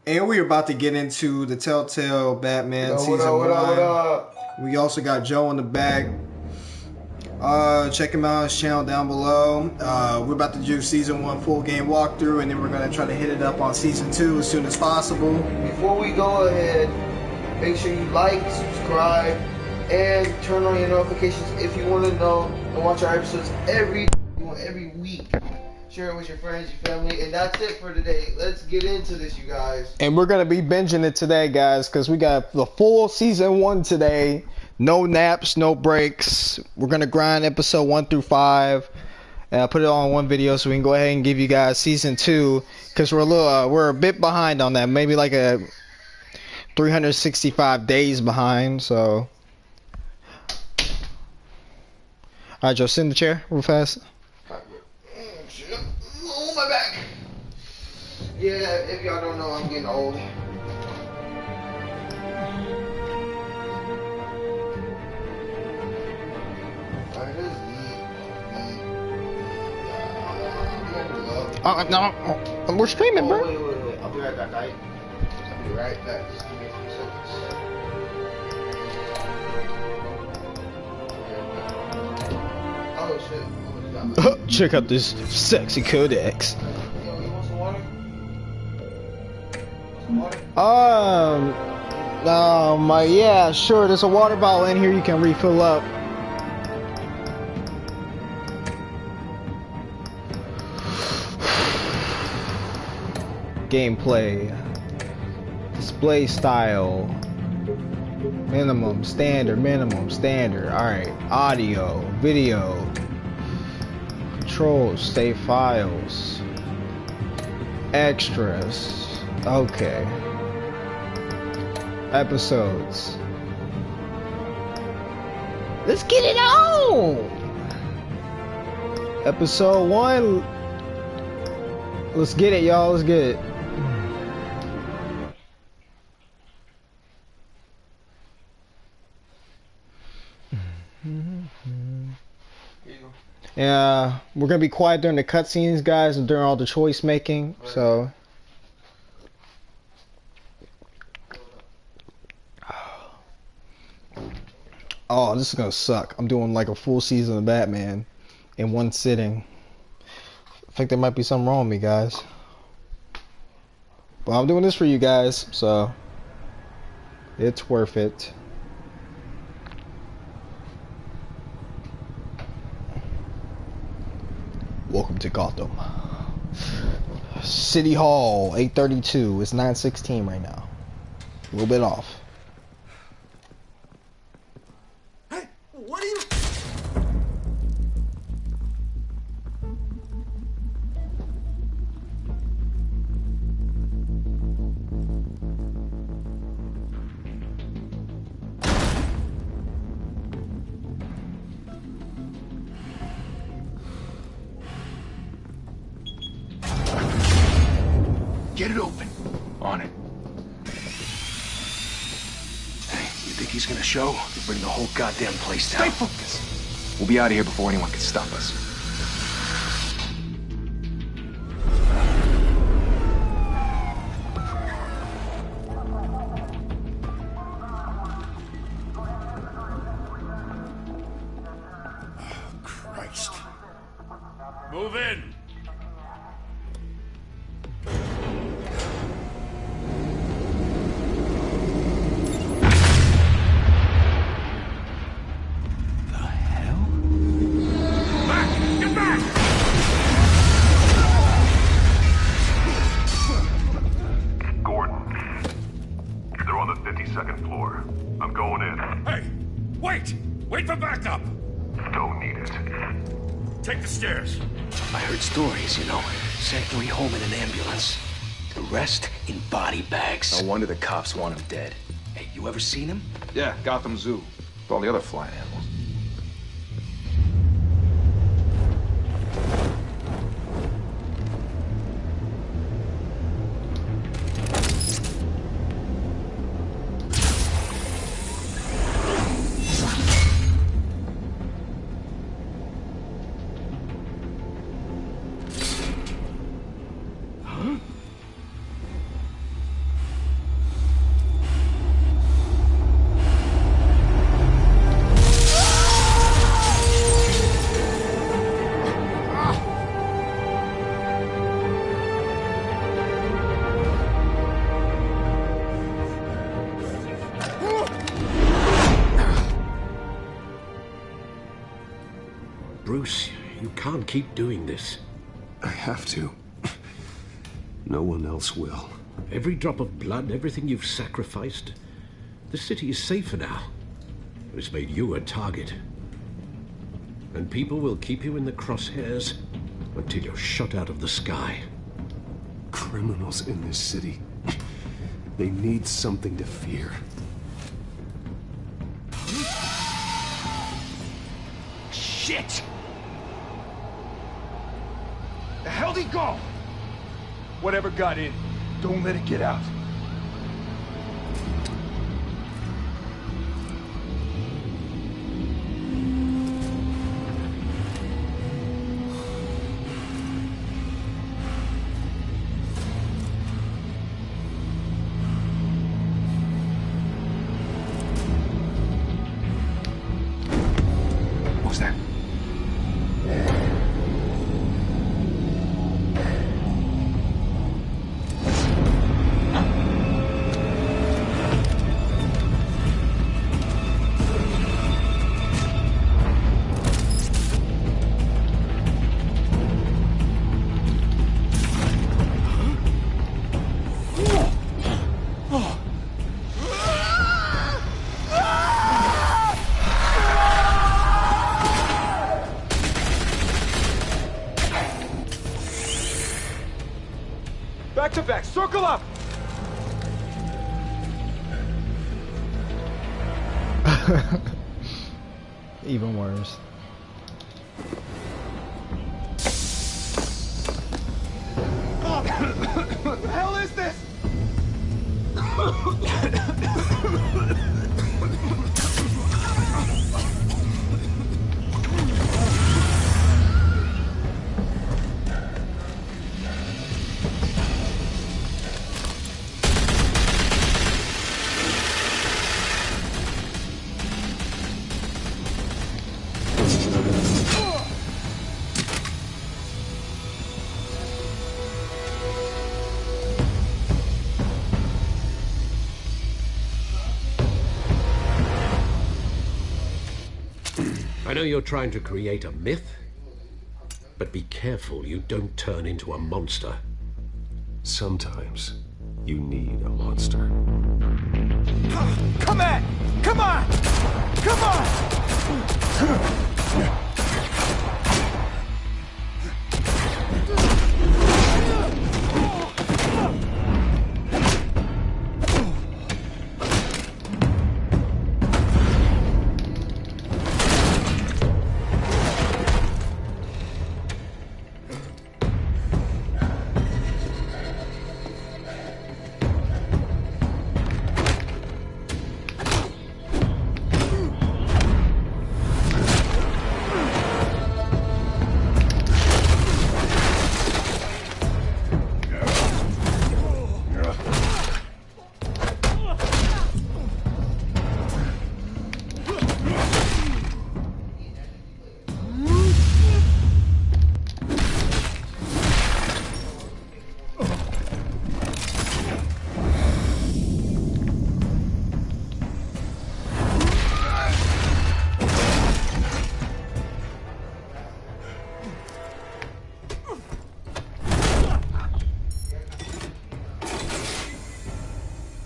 And we're about to get into the Telltale Batman What season up, what up, what one. up? We also got Joe in the back. Check him out, his channel down below. We're about to do season one full game walkthrough, and then we're gonna try to hit it up on season two as soon as possible. Before we go ahead, make sure you like, subscribe, and turn on your notifications if you want to know and watch our episodes every week. Share it with your friends, your family, and that's it for today. Let's get into this, you guys. And we're gonna be binging it today, guys, because we got the full season one today. No naps, no breaks. We're gonna grind episode 1 through 5. Put it all in one video so we can go ahead and give you guys season two, because we're a bit behind on that. Maybe like a 365 days behind. So, all right, Joe, sit in the chair real fast. Oh, my back. Yeah, if y'all don't know, I'm getting old. No, we're streaming, bro. Wait. I'll be right back, alright? I'll be right back. Just give me a few seconds. Oh, shit. Check out this sexy codex. Yo, you want some water? Yeah, sure. There's a water bottle in here you can refill up. Gameplay, display style, minimum, standard. Alright, audio, video, controls, save files, extras, okay, episodes. Let's get it on! Episode 1. Let's get it, y'all. Let's get it. Yeah, we're gonna be quiet during the cutscenes, guys, and during all the choice making. Right. So, oh, this is gonna suck. I'm doing like a full season of Batman in one sitting. I think there might be something wrong with me, guys. But I'm doing this for you guys, so it's worth it. Welcome to Gotham. City Hall, 8:32. It's 9:16 right now. A little bit off. Hey, what are you? Get it open. On it. Hey, you think he's gonna show? He'll bring the whole goddamn place down. Stay focused. We'll be out of here before anyone can stop us. Oh, Christ. Move in. Second floor. I'm going in. Hey! Wait! Wait for backup! Don't need it. Take the stairs. I heard stories, you know. Sent three home in an ambulance. The rest in body bags. No wonder the cops want him dead. Hey, you ever seen him? Yeah, Gotham Zoo. With all the other flying animals. Bruce, you can't keep doing this. I have to. No one else will. Every drop of blood, everything you've sacrificed. The city is safer now. It's made you a target. And people will keep you in the crosshairs until you're shot out of the sky. Criminals in this city. They need something to fear. Shit! The hell'd he go? Whatever got in, don't let it get out. What was that? Back to back, circle up! Even worse. What the hell is this? I know you're trying to create a myth, but be careful you don't turn into a monster. Sometimes you need a monster. Come on! Come on! Come on!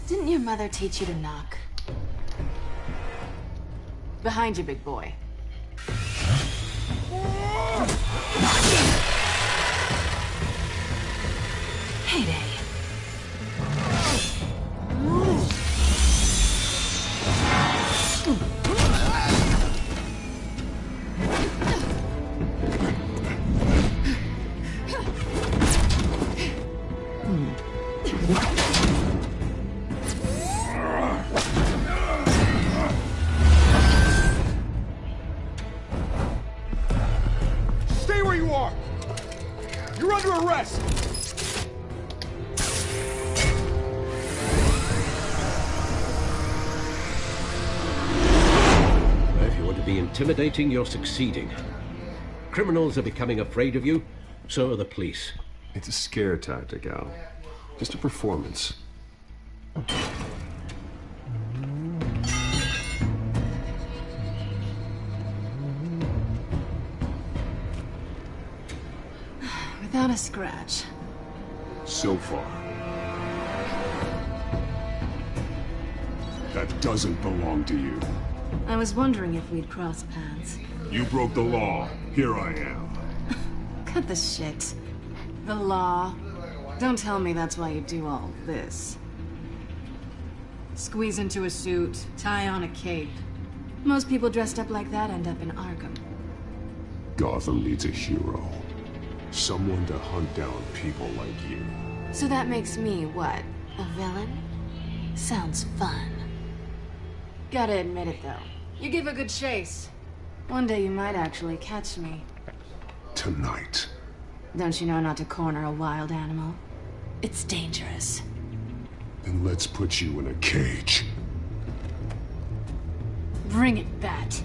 Didn't your mother teach you to knock? Behind you, big boy. Heyday. Stay where you are! You're under arrest! If you want to be intimidating, you're succeeding. Criminals are becoming afraid of you, so are the police. It's a scare tactic, Al. Just a performance. a scratch. So far. That doesn't belong to you. I was wondering if we'd cross paths. You broke the law. Here I am. Cut the shit. The law. Don't tell me that's why you do all this. Squeeze into a suit, tie on a cape. Most people dressed up like that end up in Arkham. Gotham needs a hero. Someone to hunt down people like you. So that makes me what? A villain? Sounds fun. Gotta admit it though. You give a good chase. One day you might actually catch me. Tonight. Don't you know not to corner a wild animal? It's dangerous. Then let's put you in a cage. Bring it, Bat.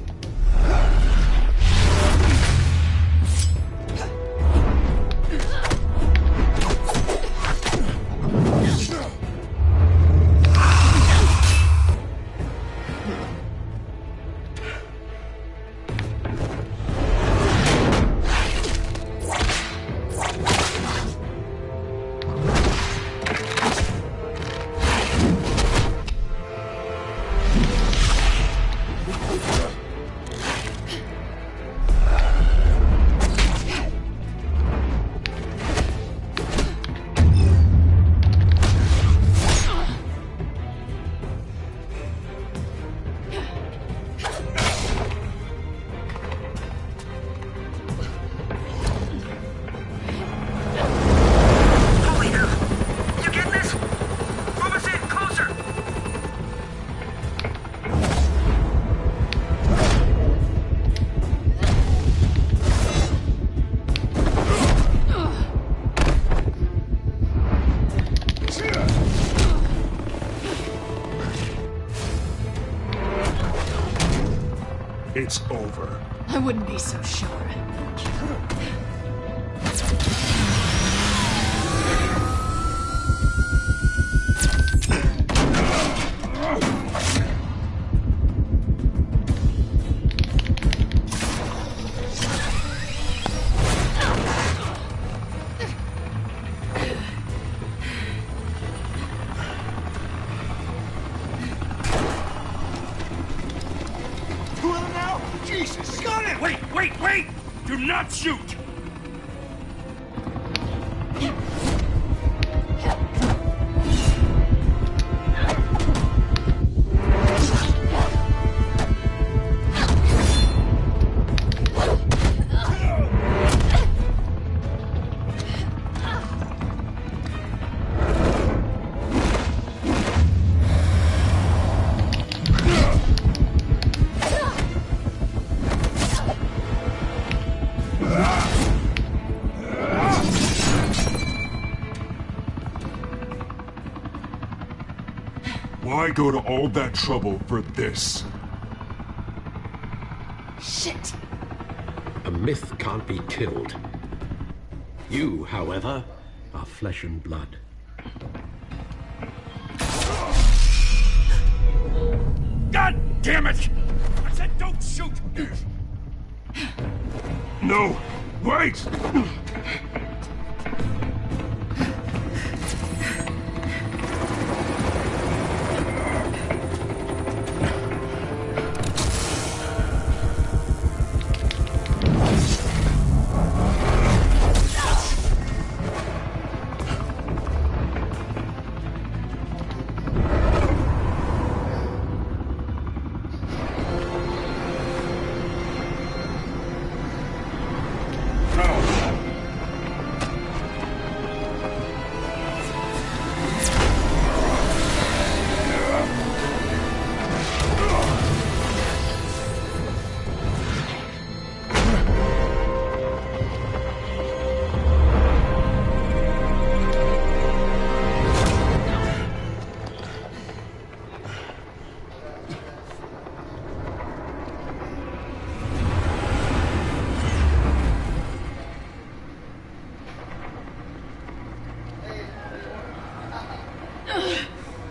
It's over. I wouldn't be so sure. Wait! Do not shoot! Why go to all that trouble for this? Shit! A myth can't be killed. You, however, are flesh and blood. God damn it! I said don't shoot! No! Wait!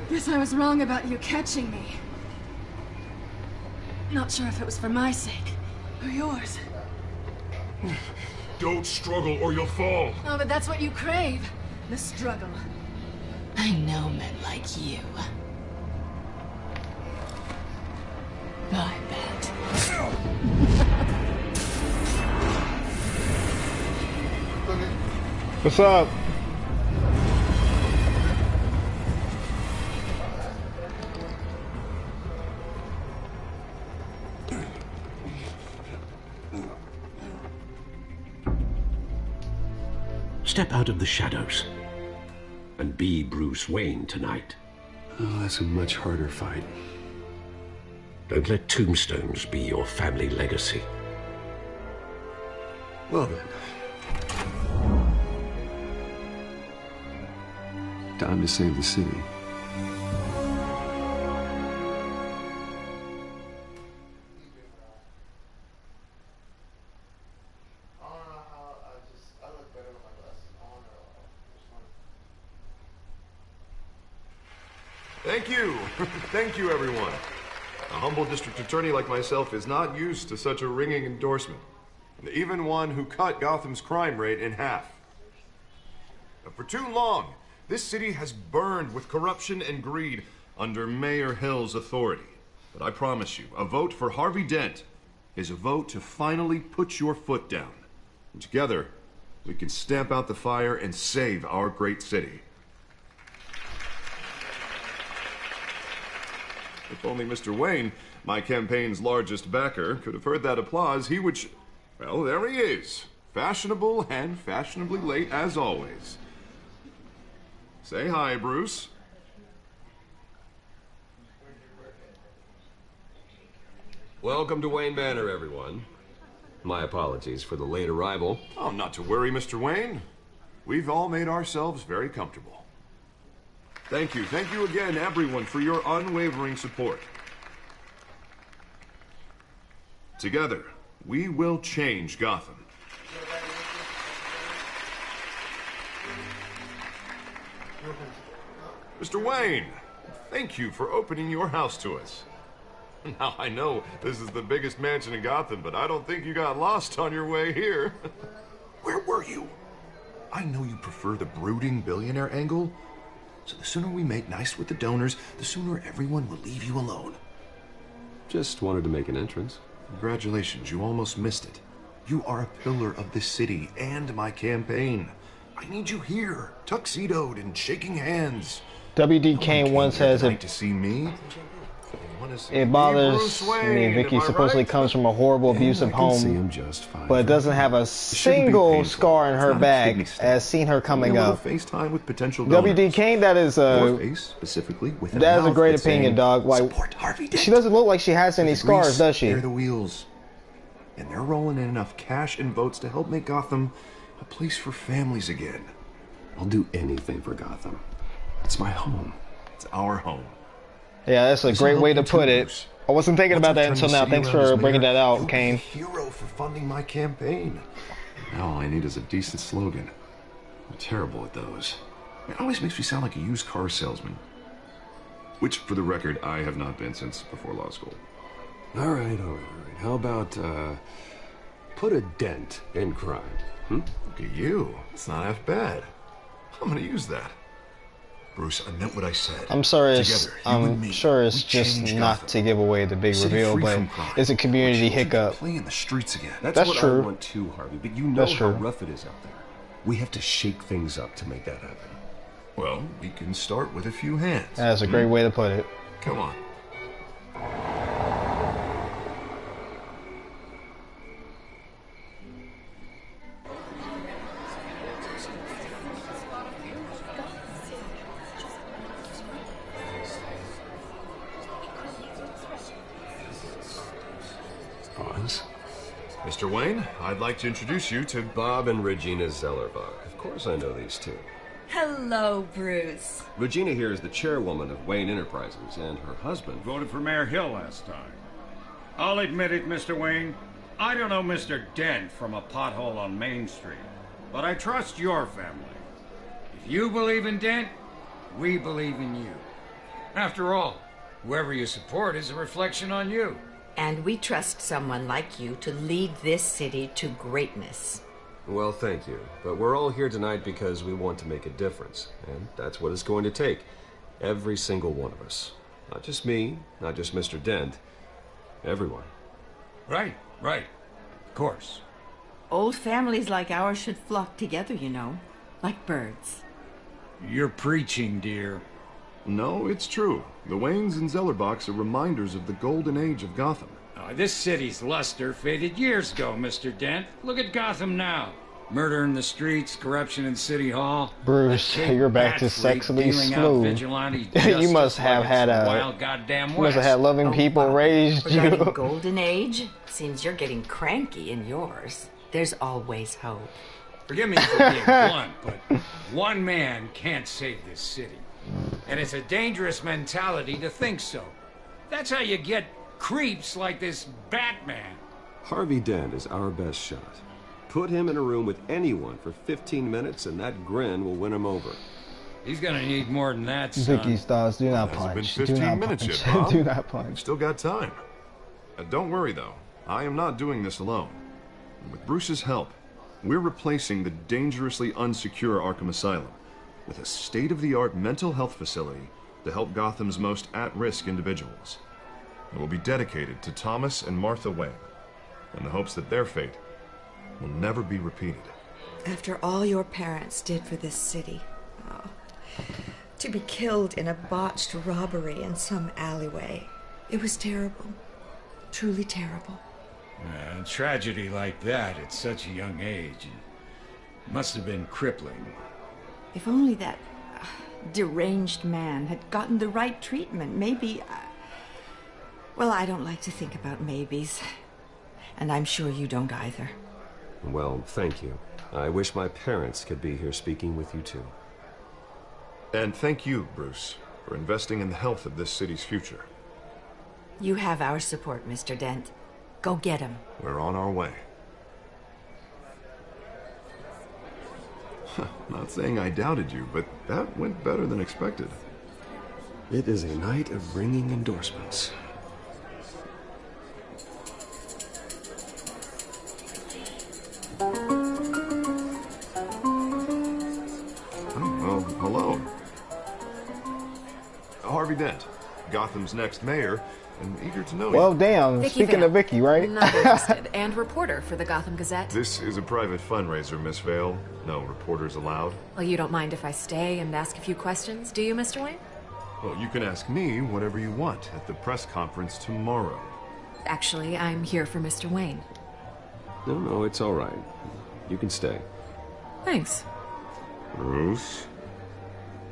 Guess I was wrong about you catching me. Not sure if it was for my sake or yours. Don't struggle or you'll fall. Oh, but that's what you crave. The struggle. I know men like you. I bet. What's up? Step out of the shadows and be Bruce Wayne tonight. Oh, that's a much harder fight. Don't let tombstones be your family legacy. Well then. Time to save the city. Thank you. Thank you, everyone. A humble district attorney like myself is not used to such a ringing endorsement. Even one who cut Gotham's crime rate in half. For too long, this city has burned with corruption and greed under Mayor Hill's authority. But I promise you, a vote for Harvey Dent is a vote to finally put your foot down. And together, we can stamp out the fire and save our great city. If only Mr. Wayne, my campaign's largest backer, could have heard that applause, he would... Well, there he is. Fashionable and fashionably late as always. Say hi, Bruce. Welcome to Wayne Manor, everyone. My apologies for the late arrival. Oh, not to worry, Mr. Wayne. We've all made ourselves very comfortable. Thank you again, everyone, for your unwavering support. Together, we will change Gotham. Mr. Wayne, thank you for opening your house to us. Now, I know this is the biggest mansion in Gotham, but I don't think you got lost on your way here. Where were you? I know you prefer the brooding billionaire angle, so the sooner we make nice with the donors, the sooner everyone will leave you alone. Just wanted to make an entrance. Congratulations, you almost missed it. You are a pillar of this city and my campaign. I need you here, tuxedoed and shaking hands. W.D. Kane once has to see me. it bothers me. Vicky supposedly comes from a horrible, abusive home, but it doesn't have a single scar in her back as seen her coming up. FaceTime with potential W.D. Kane, that is a great opinion, dog. Like, she doesn't look like she has any scars, does she? They're the wheels, and they're rolling in enough cash and votes to help make Gotham a place for families again. I'll do anything for Gotham. It's my home. It's our home. Yeah, that's a great way to put it. I wasn't thinking about that until now. Thanks for bringing that out, Kane. Hero for funding my campaign. Now all I need is a decent slogan. I'm terrible at those. It always makes me sound like a used car salesman. Which, for the record, I have not been since before law school. All right. How about, put a dent in crime? Look at you. It's not half bad. I'm gonna use that. Bruce, I meant what I said. I'm sorry, Together, I'm sure it's just not to give away the big reveal, but it's a community hiccup. Play in the streets again. That's what true. I want too, Harvey, but you know how rough it is out there. We have to shake things up to make that happen. Well, we can start with a few hands. That's a great way to put it. Come on. Mr. Wayne, I'd like to introduce you to Bob and Regina Zellerbach. Of course I know these two. Hello, Bruce. Regina here is the chairwoman of Wayne Enterprises, and her husband voted for Mayor Hill last time. I'll admit it, Mr. Wayne. I don't know Mr. Dent from a pothole on Main Street, but I trust your family. If you believe in Dent, we believe in you. After all, whoever you support is a reflection on you. And we trust someone like you to lead this city to greatness. Well, thank you. But we're all here tonight because we want to make a difference. And that's what it's going to take. Every single one of us. Not just me, not just Mr. Dent. Everyone. Right. Of course. Old families like ours should flock together, you know. Like birds. You're preaching, dear. No, it's true. The Waynes and Zellerbachs are reminders of the golden age of Gotham. This city's luster faded years ago, Mr. Dent. Look at Gotham now. Murder in the streets, corruption in City Hall. Bruce, you're back to sexily smooth. You must have had loving people raised you. Golden age? Seems you're getting cranky in yours. There's always hope. Forgive me for being blunt, but one man can't save this city. And it's a dangerous mentality to think so. That's how you get creeps like this Batman. Harvey Dent is our best shot. Put him in a room with anyone for 15 minutes and that grin will win him over. He's gonna need more than that, son. Vicky's thoughts, do not punch. It's been 15 minutes yet, Bob. Do not punch. Still got time. Don't worry, though. I am not doing this alone. With Bruce's help, we're replacing the dangerously unsecure Arkham Asylum with a state-of-the-art mental health facility to help Gotham's most at-risk individuals. It will be dedicated to Thomas and Martha Wayne, in the hopes that their fate will never be repeated. After all your parents did for this city, to be killed in a botched robbery in some alleyway, it was terrible. Truly terrible. A tragedy like that at such a young age must have been crippling. If only that deranged man had gotten the right treatment, maybe... Well, I don't like to think about maybes. And I'm sure you don't either. Well, thank you. I wish my parents could be here speaking with you too. And thank you, Bruce, for investing in the health of this city's future. You have our support, Mr. Dent. Go get him. We're on our way. Not saying I doubted you, but that went better than expected. It is a night of ringing endorsements. Well, hello. Harvey Dent, Gotham's next mayor, and eager to know Well, you. damn. Vicky Speaking Vale. of Vicky, right? Not interested. And reporter for the Gotham Gazette. This is a private fundraiser, Miss Vale. No reporters allowed. Well, you don't mind if I stay and ask a few questions, do you, Mr. Wayne? Well, you can ask me whatever you want at the press conference tomorrow. Actually, I'm here for Mr. Wayne. No, it's all right. You can stay. Thanks. Bruce?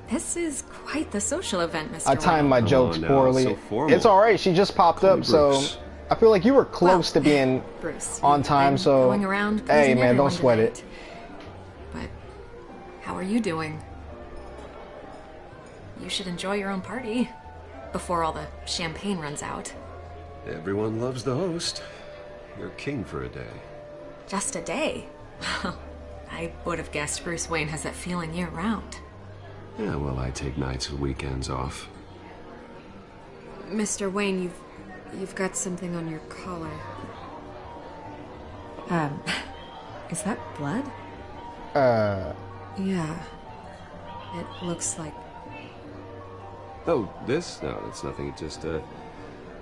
This is quite the social event, Mr. I timed my jokes now, poorly. so formal. It's alright, she just popped Call up, me so Bruce. I feel like you were close to being Bruce, on you've time, been so going around hey pleasing man, don't everyone sweat tonight. it. But how are you doing? You should enjoy your own party before all the champagne runs out. Everyone loves the host. You're king for a day. Just a day? I would have guessed Bruce Wayne has that feeling year-round. Yeah, well, I take nights and weekends off. Mr. Wayne, you've got something on your collar. Is that blood? Yeah. It looks like... Oh, this? No, that's nothing. It just,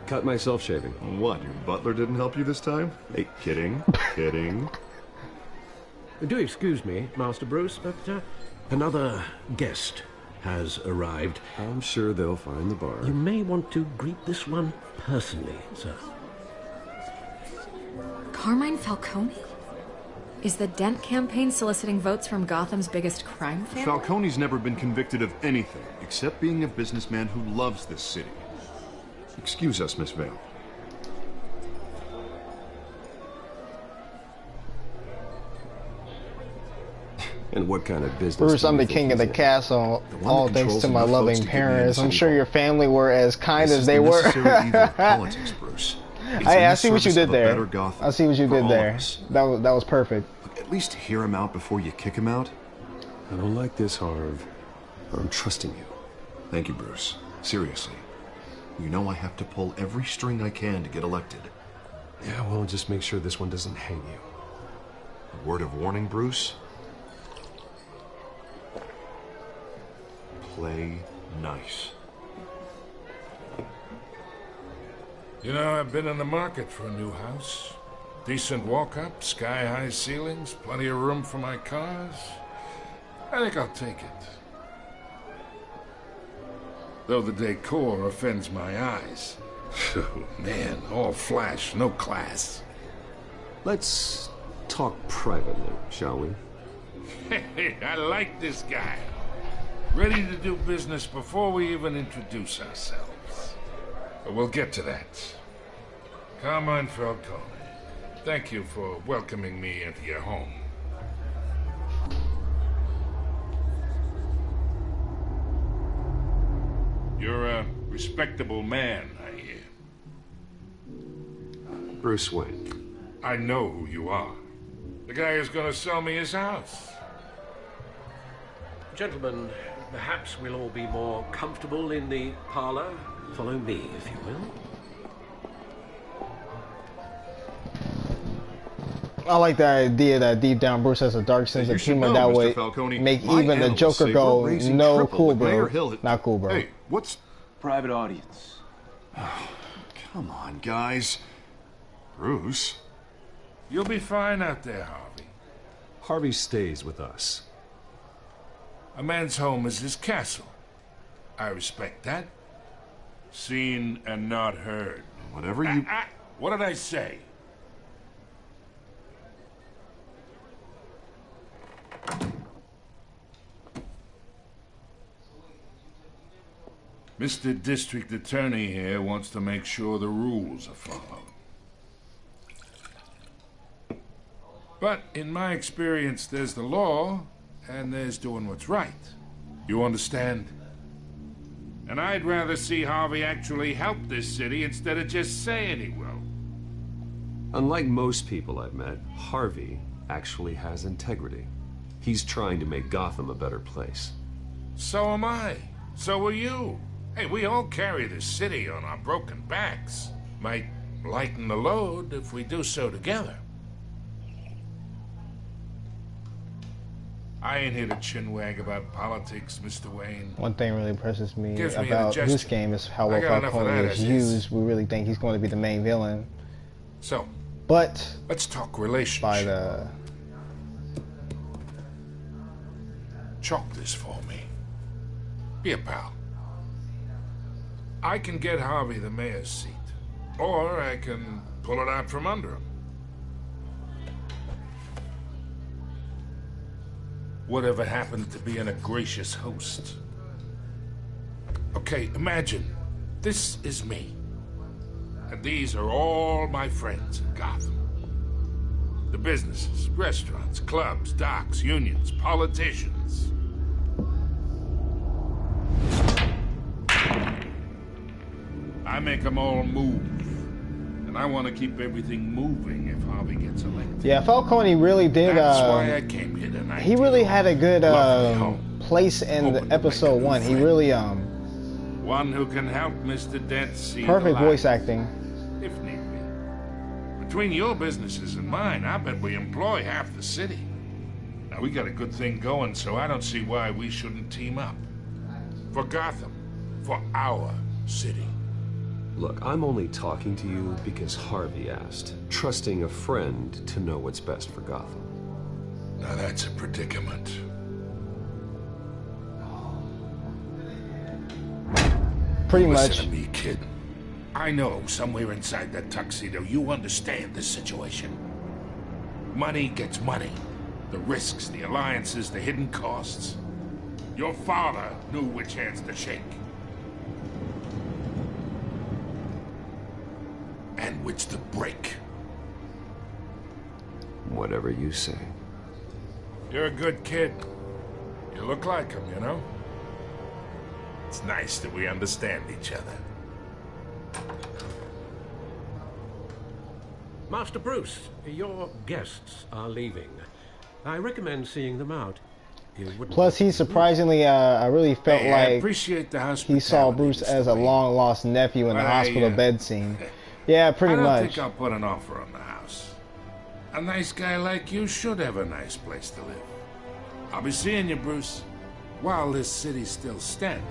cut myself shaving. What, your butler didn't help you this time? Hey, kidding, kidding. Do excuse me, Master Bruce, but another guest has arrived. I'm sure they'll find the bar. You may want to greet this one personally, sir. Carmine Falcone? Is the Dent campaign soliciting votes from Gotham's biggest crime family? Falcone's never been convicted of anything except being a businessman who loves this city. Excuse us, Miss Vale. And what kind of business? Bruce, do I'm you the think king of he's the in? castle, one all that thanks controls to my enough loving folks to keep me in parents. the I'm city. sure your family were as kind This as is they the were. necessary evil of politics, Bruce. It's Hey, in I the see what you service did of a there. better Gotham I see what you for did all there. of us. That was perfect. At least hear him out before you kick him out. I don't like this, Harv. I'm trusting you. Thank you, Bruce. Seriously. You know I have to pull every string I can to get elected. Yeah, well, just make sure this one doesn't hang you. A word of warning, Bruce. Play nice. You know, I've been in the market for a new house. Decent walk-up, sky-high ceilings, plenty of room for my cars. I think I'll take it. Though the decor offends my eyes. Oh, man, all flash, no class. Let's talk privately, shall we? Hey, I like this guy. Ready to do business before we even introduce ourselves. But we'll get to that. Carmine Falcone, thank you for welcoming me into your home. You're a respectable man, I hear. Bruce Wayne. I know who you are. The guy who's gonna sell me his house. Gentlemen, perhaps we'll all be more comfortable in the parlor. Follow me, if you will. I like the idea that deep down Bruce has a dark sense of humor that would Falcone, make my even the analysts Joker say go, we're raising no, triple cool, with Mayor bro. Hill. Not cool, bro. Hey, what's... Private audience. Come on, guys. Bruce? You'll be fine out there, Harvey. Harvey stays with us. A man's home is his castle. I respect that. Seen and not heard. Whatever you... What did I say? Mr. District Attorney here wants to make sure the rules are followed. But in my experience, there's the law, and there's doing what's right. You understand? And I'd rather see Harvey actually help this city instead of just saying he will. Unlike most people I've met, Harvey actually has integrity. He's trying to make Gotham a better place. So am I. So are you. Hey, we all carry this city on our broken backs. Might lighten the load if we do so together. I ain't here to chinwag about politics, Mr. Wayne. One thing really impresses me Gives me about indigestion. this game is how I well got enough of Falcone that is as is. used. We really think he's going to be the main villain. So, But let's talk relationship. by the Chalk this for me. Be a pal. I can get Harvey the mayor's seat, or I can pull it out from under him. Whatever happened to being a gracious host? Okay, imagine this is me, and these are all my friends in Gotham. The businesses, restaurants, clubs, docks, unions, politicians. I make them all move. And I want to keep everything moving if Harvey gets elected. yeah, Falcone really did. That's why I came here tonight. He really had a good Lovely home. place in Hoping to make a episode new 1. He friend. really One who can help Mr. Dent see perfect the light, voice acting. if need be. Between your businesses and mine, I bet we employ half the city. Now, we got a good thing going, so I don't see why we shouldn't team up. For Gotham. For our city. Look, I'm only talking to you because Harvey asked, trusting a friend to know what's best for Gotham. Now that's a predicament. Pretty Listen much. to me, kid. I know somewhere inside that tuxedo you understand this situation. Money gets money. The risks, the alliances, the hidden costs. Your father knew which hands to shake. And which to break. Whatever you say. You're a good kid. You look like him, you know? It's nice that we understand each other. Master Bruce, your guests are leaving. I recommend seeing them out. You wouldn't Plus, he surprisingly, I really felt Hey, I like appreciate the he saw hospitality, Bruce Mr. as a Wayne. long lost nephew in the But hospital bed scene. Yeah, pretty I don't much. think I'll put an offer on the house. A nice guy like you should have a nice place to live. I'll be seeing you, Bruce, while this city's still standing.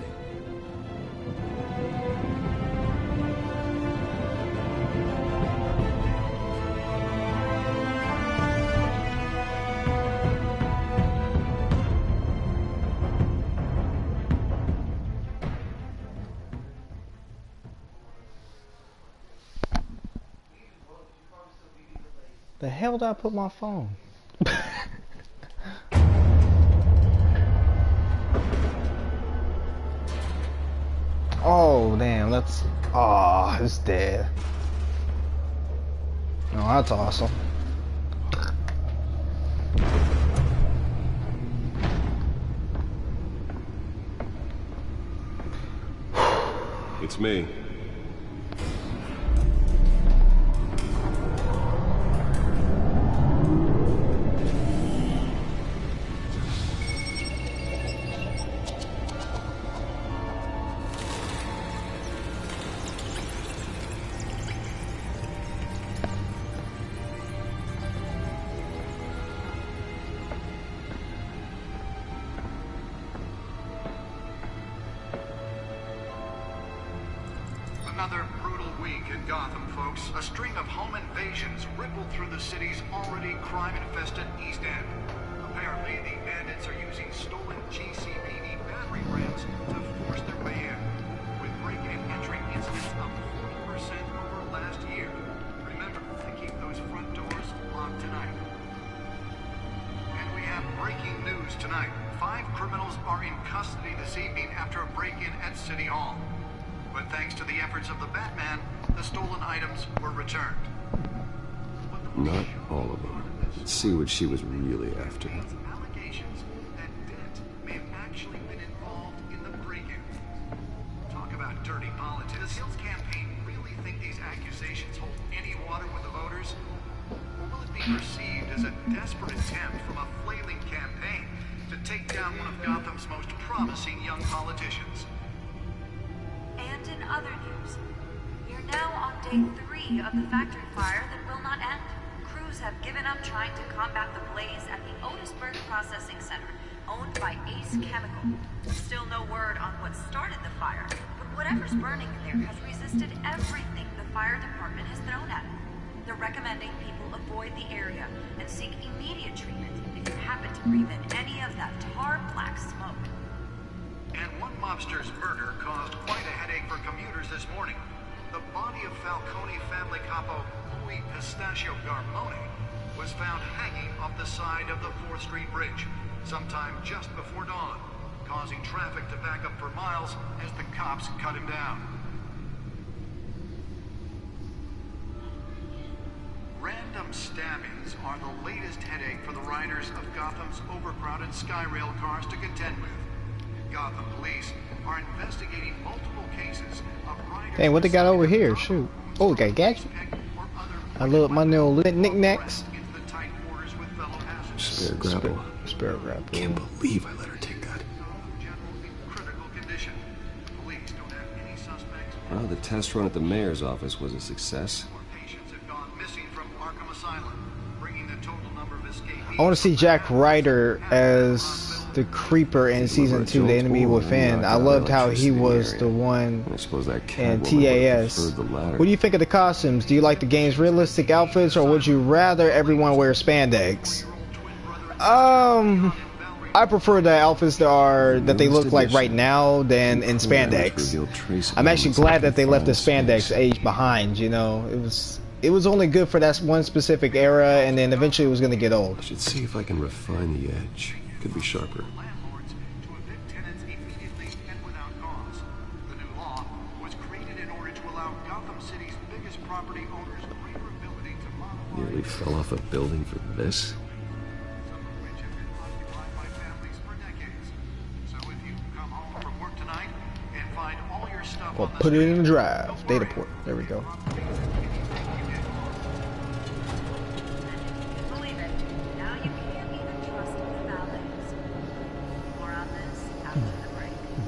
The hell did I put my phone? Oh damn, that's it's dead. Oh, that's awesome. It's me. Another brutal week in Gotham, folks. A string of home invasions rippled through the city's already crime-infested East End. Apparently, the bandits are using stolen GCPD battery rams to force their way in, with break-in and entering incidents up 40% over last year. Remember to keep those front doors locked tonight. And we have breaking news tonight. 5 criminals are in custody this evening after a break-in at City Hall. But thanks to the efforts of the Batman, the stolen items were returned. Not all of them. Let's see what she was really after. Allegations that Dent may have actually been involved in the break-in. Talk about dirty politics. Does Hill's campaign really think these accusations hold any water with the voters? Or will it be perceived as a desperate attempt from a flailing campaign to take down one of Gotham's most promising young politicians? And in other news, we are now on day 3 of the factory fire that will not end. Crews have given up trying to combat the blaze at the Otisburg Processing Center, owned by Ace Chemical. Still no word on what started the fire, but whatever's burning there has resisted everything the fire department has thrown at it. They're recommending people avoid the area and seek immediate treatment if you happen to breathe in any of that tar black smoke. And one mobster's murder caused quite a headache for commuters this morning. The body of Falcone family capo Louis Pistachio Garmone was found hanging off the side of the 4th Street Bridge sometime just before dawn, causing traffic to back up for miles as the cops cut him down. Random stabbings are the latest headache for the riders of Gotham's overcrowded Skyrail cars to contend with. Gotham police are investigating multiple cases of riders. Hey, what they got over here? Shoot. Oh, we got a gadget. I love my little knickknacks. Spare grapple. Spare grapple. Can't believe I let her take that. Well, the test run at the mayor's office was a success. I want to see Jack Ryder as the Creeper in season 2, The Enemy Within. I loved how he was the one in TAS. What do you think of the costumes? Do you like the game's realistic outfits, or would you rather everyone wear spandex? I prefer the outfits that they look like right now than in spandex. I'm actually glad that they left the spandex age behind. You know, it was only good for that one specific era, and then eventually it was going to get old. I should see if I can refine the edge. Could be sharper. Nearly fell off a building for this. Well, put it in the drive. Data port. There we go.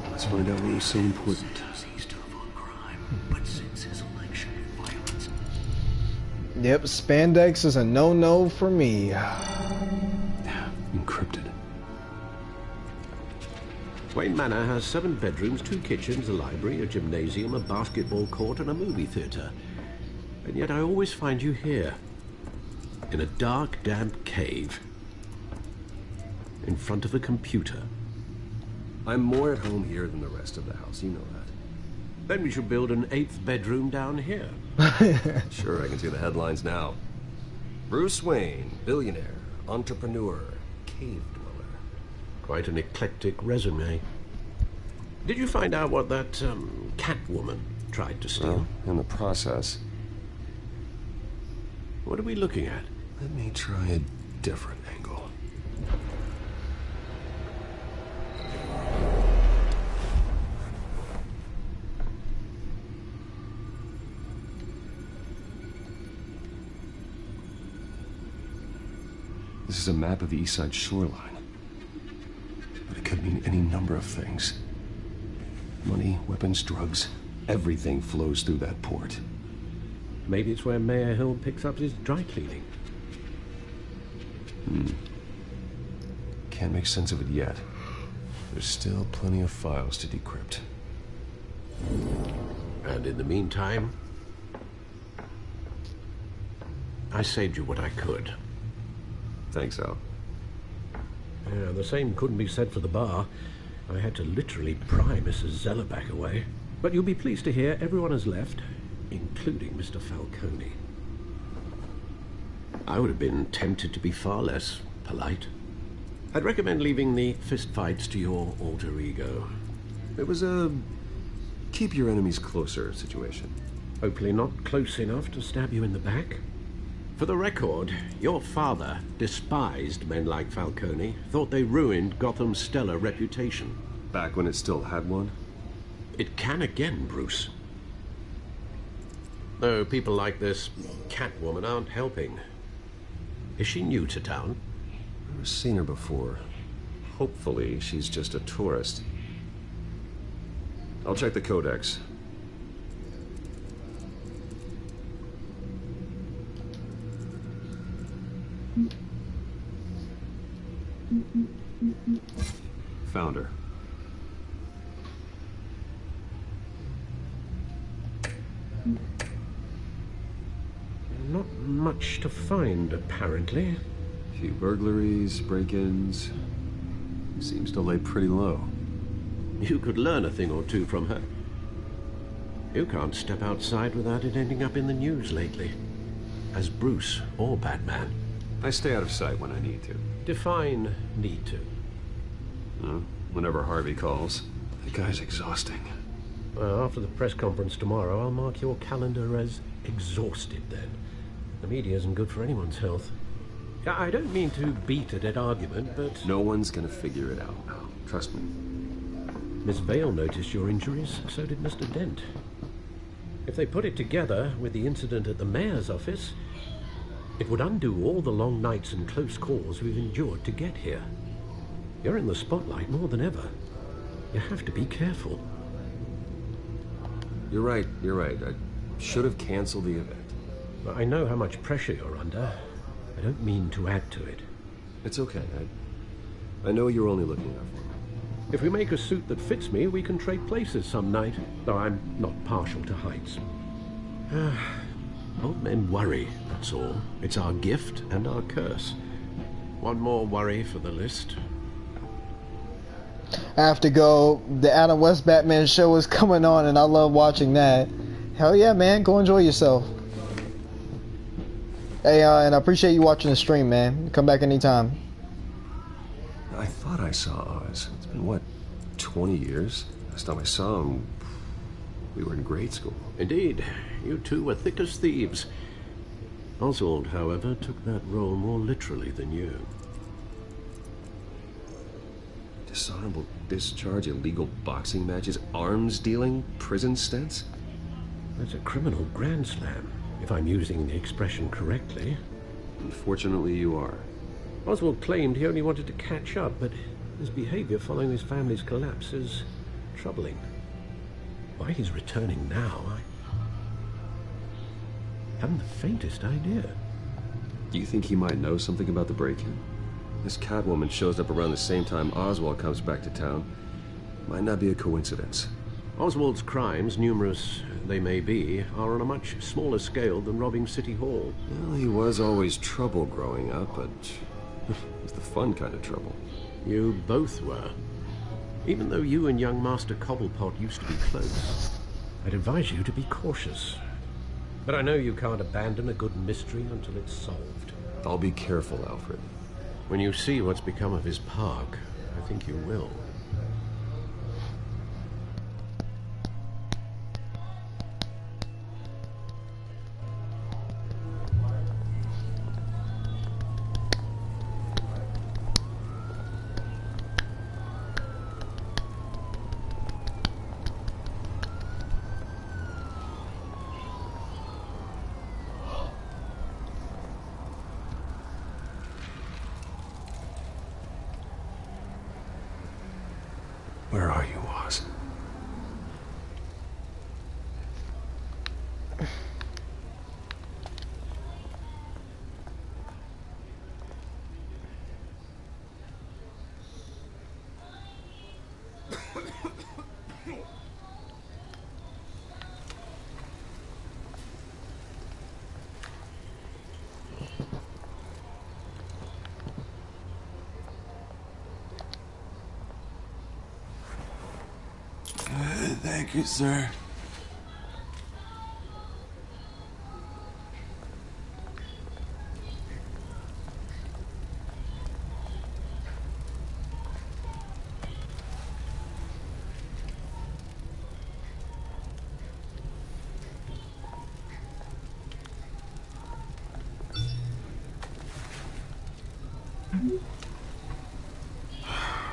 Let's find out what was so important. Yep, spandex is a no-no for me. Encrypted. Wayne Manor has 7 bedrooms, 2 kitchens, a library, a gymnasium, a basketball court, and a movie theater. And yet I always find you here, in a dark, damp cave, in front of a computer. I'm more at home here than the rest of the house, you know that. Then we should build an 8th bedroom down here. Sure, I can see the headlines now. Bruce Wayne, billionaire, entrepreneur, cave dweller. Quite an eclectic resume. Did you find out what that Catwoman tried to steal? Well, in the process. What are we looking at? Let me try a different angle. This is a map of the East Side shoreline. But it could mean any number of things. Money, weapons, drugs, everything flows through that port. Maybe it's where Mayor Hill picks up his dry cleaning. Can't make sense of it yet. There's still plenty of files to decrypt. And in the meantime, I saved you what I could. Thanks, Al. Yeah, the same couldn't be said for the bar. I had to literally pry Mrs. Zellerback away. But you'll be pleased to hear everyone has left, including Mr. Falcone. I would have been tempted to be far less polite. I'd recommend leaving the fistfights to your alter ego. It was a keep your enemies closer situation. Hopefully not close enough to stab you in the back. For the record, your father despised men like Falcone, thought they ruined Gotham's stellar reputation. Back when it still had one? It can again, Bruce. Though people like this Catwoman aren't helping. Is she new to town? I've never seen her before. Hopefully, she's just a tourist. I'll check the codex. Found her. Not much to find, apparently. A few burglaries, break-ins. Seems to lay pretty low. You could learn a thing or two from her. You can't step outside without it ending up in the news lately. As Bruce or Batman. I stay out of sight when I need to. Define need to. Whenever Harvey calls. The guy's exhausting. Well, after the press conference tomorrow, I'll mark your calendar as exhausted then. The media isn't good for anyone's health. I don't mean to beat a dead argument, but... No one's gonna figure it out now. Trust me. Miss Vale noticed your injuries, so did Mr. Dent. If they put it together with the incident at the mayor's office, it would undo all the long nights and close calls we've endured to get here. You're in the spotlight more than ever. You have to be careful. You're right. I should have canceled the event. I know how much pressure you're under. I don't mean to add to it. It's okay. I know you're only looking out for me. If we make a suit that fits me, we can trade places some night. Though I'm not partial to heights. Old men worry, that's all. It's our gift and our curse. One more worry for the list. I have to go. The Adam West Batman show is coming on, and I love watching that. Hell yeah, man. Go enjoy yourself. Hey, and I appreciate you watching the stream, man. Come back anytime. I thought I saw Oz. It's been, what, 20 years? Last time I saw him, we were in grade school. Indeed. You two were thick as thieves. Oswald, however, took that role more literally than you. Dishonorable discharge, illegal boxing matches, arms dealing, prison stints? That's a criminal grand slam, if I'm using the expression correctly. Unfortunately, you are. Oswald claimed he only wanted to catch up, but his behavior following his family's collapse is troubling. Why he's returning now, Haven't the faintest idea. Do you think he might know something about the break-in? This Catwoman shows up around the same time Oswald comes back to town. Might not be a coincidence. Oswald's crimes, numerous they may be, are on a much smaller scale than robbing City Hall. Well, he was always trouble growing up, but it was the fun kind of trouble. You both were. Even though you and young Master Cobblepot used to be close, I'd advise you to be cautious. But I know you can't abandon a good mystery until it's solved. I'll be careful, Alfred. When you see what's become of his park, I think you will. Where are you, Oz? Thank you, sir.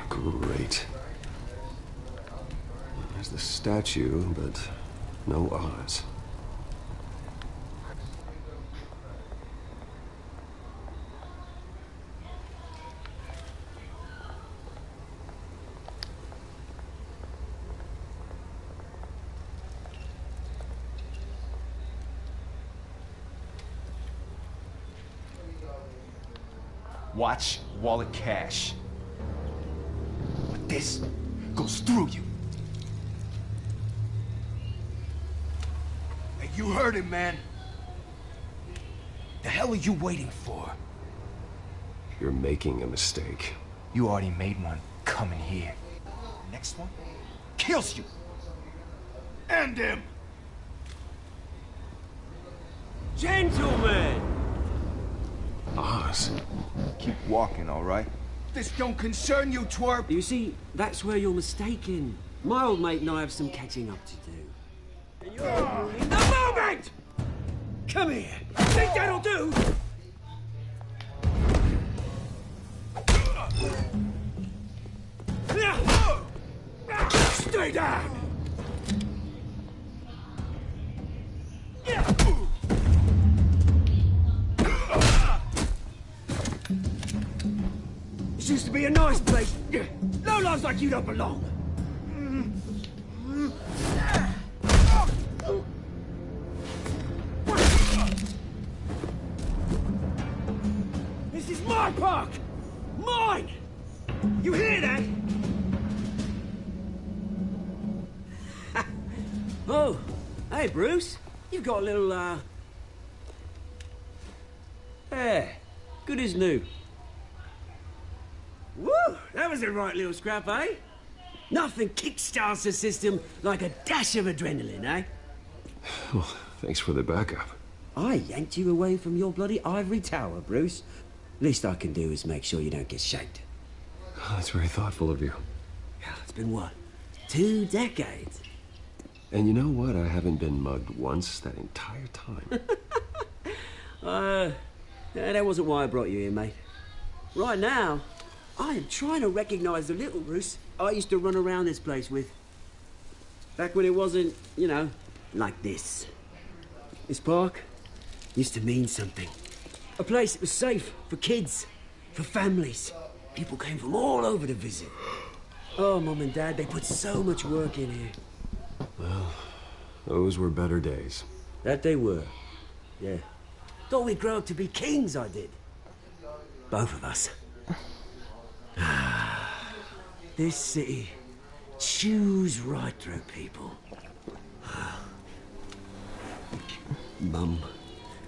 Great. There's the statue, but no Oz. Watch wallet cash. But this goes through you. Hey, you heard him, man. The hell are you waiting for? You're making a mistake. You already made one coming here. Next one kills you. End him. Gentlemen! Oz. Keep walking, all right? This don't concern you, twerp. You see, that's where you're mistaken. My old mate and I have some catching up to do. And you're in the moment! Come here. Think that'll do? Stay down! This used to be a nice place. No lives like you don't belong. This is my park! Mine! You hear that? Oh, hey, Bruce. You've got a little, Yeah, good as new. Woo! That was a right little scrap, eh? Nothing kickstarts the system like a dash of adrenaline, eh? Well, thanks for the backup. I yanked you away from your bloody ivory tower, Bruce. Least I can do is make sure you don't get shanked. Oh, that's very thoughtful of you. Yeah, it's been what? 2 decades? And you know what? I haven't been mugged once that entire time. That wasn't why I brought you here, mate. Right now, I am trying to recognize the little Bruce I used to run around this place with. Back when it wasn't, you know, like this. This park used to mean something. A place that was safe for kids, for families. People came from all over to visit. Oh, Mum and Dad, they put so much work in here. Well, those were better days. That they were. Yeah. Thought we'd grow up to be kings, I did. Both of us. This city chews right through people. Mum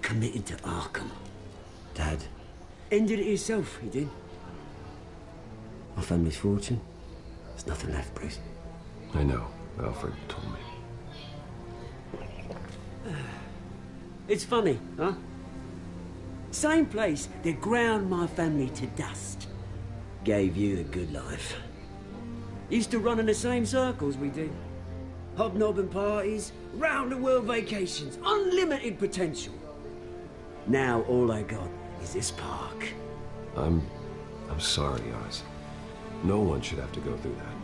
committed to Arkham. Dad ended it himself, he did. My family's fortune. There's nothing left, Bruce. I know. Alfred told me. It's funny, huh? Same place that ground my family to dust gave you the good life. Used to run in the same circles we did. Hobnobbing parties, round-the-world vacations, unlimited potential. Now all I got is this park. I'm sorry, Oz. No one should have to go through that.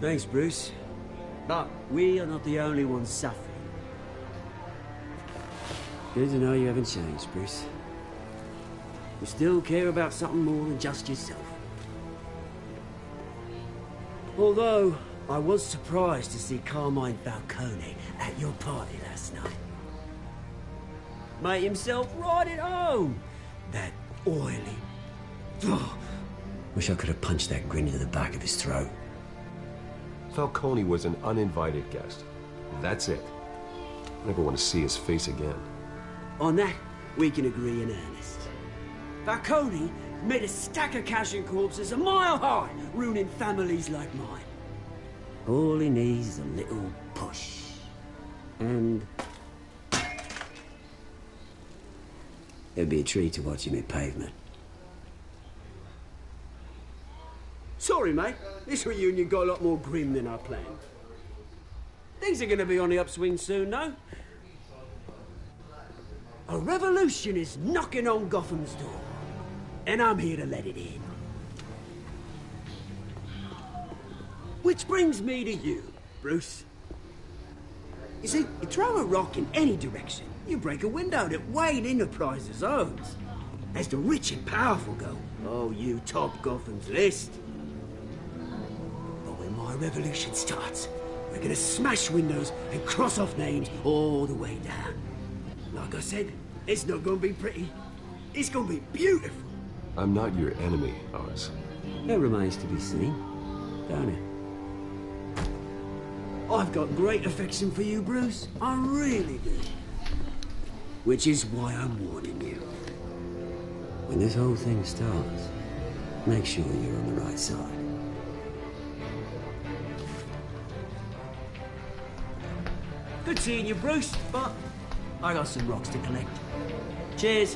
Thanks, Bruce. But we are not the only ones suffering. Good to know you haven't changed, Bruce. You still care about something more than just yourself. Although, I was surprised to see Carmine Falcone at your party last night. Made himself right at home. That oily... Ugh. Wish I could have punched that grin into the back of his throat. Falcone was an uninvited guest. That's it. I never want to see his face again. On that, we can agree in earnest. Falcone made a stack of cash and corpses a mile high, ruining families like mine. All he needs is a little push. And... it'd be a treat to watch him hit pavement. Sorry, mate. This reunion got a lot more grim than I planned. Things are gonna be on the upswing soon, though. A revolution is knocking on Gotham's door. And I'm here to let it in. Which brings me to you, Bruce. You see, you throw a rock in any direction, you break a window that Wayne Enterprises owns. As the rich and powerful go, oh, you top Gotham's list. But when my revolution starts, we're gonna smash windows and cross off names all the way down. Like I said, it's not gonna be pretty. It's gonna be beautiful. I'm not your enemy, Oz. That remains to be seen, don't it? I've got great affection for you, Bruce. I really do. Which is why I'm warning you. When this whole thing starts, make sure you're on the right side. Good seeing you, Bruce, but I got some rocks to collect. Cheers.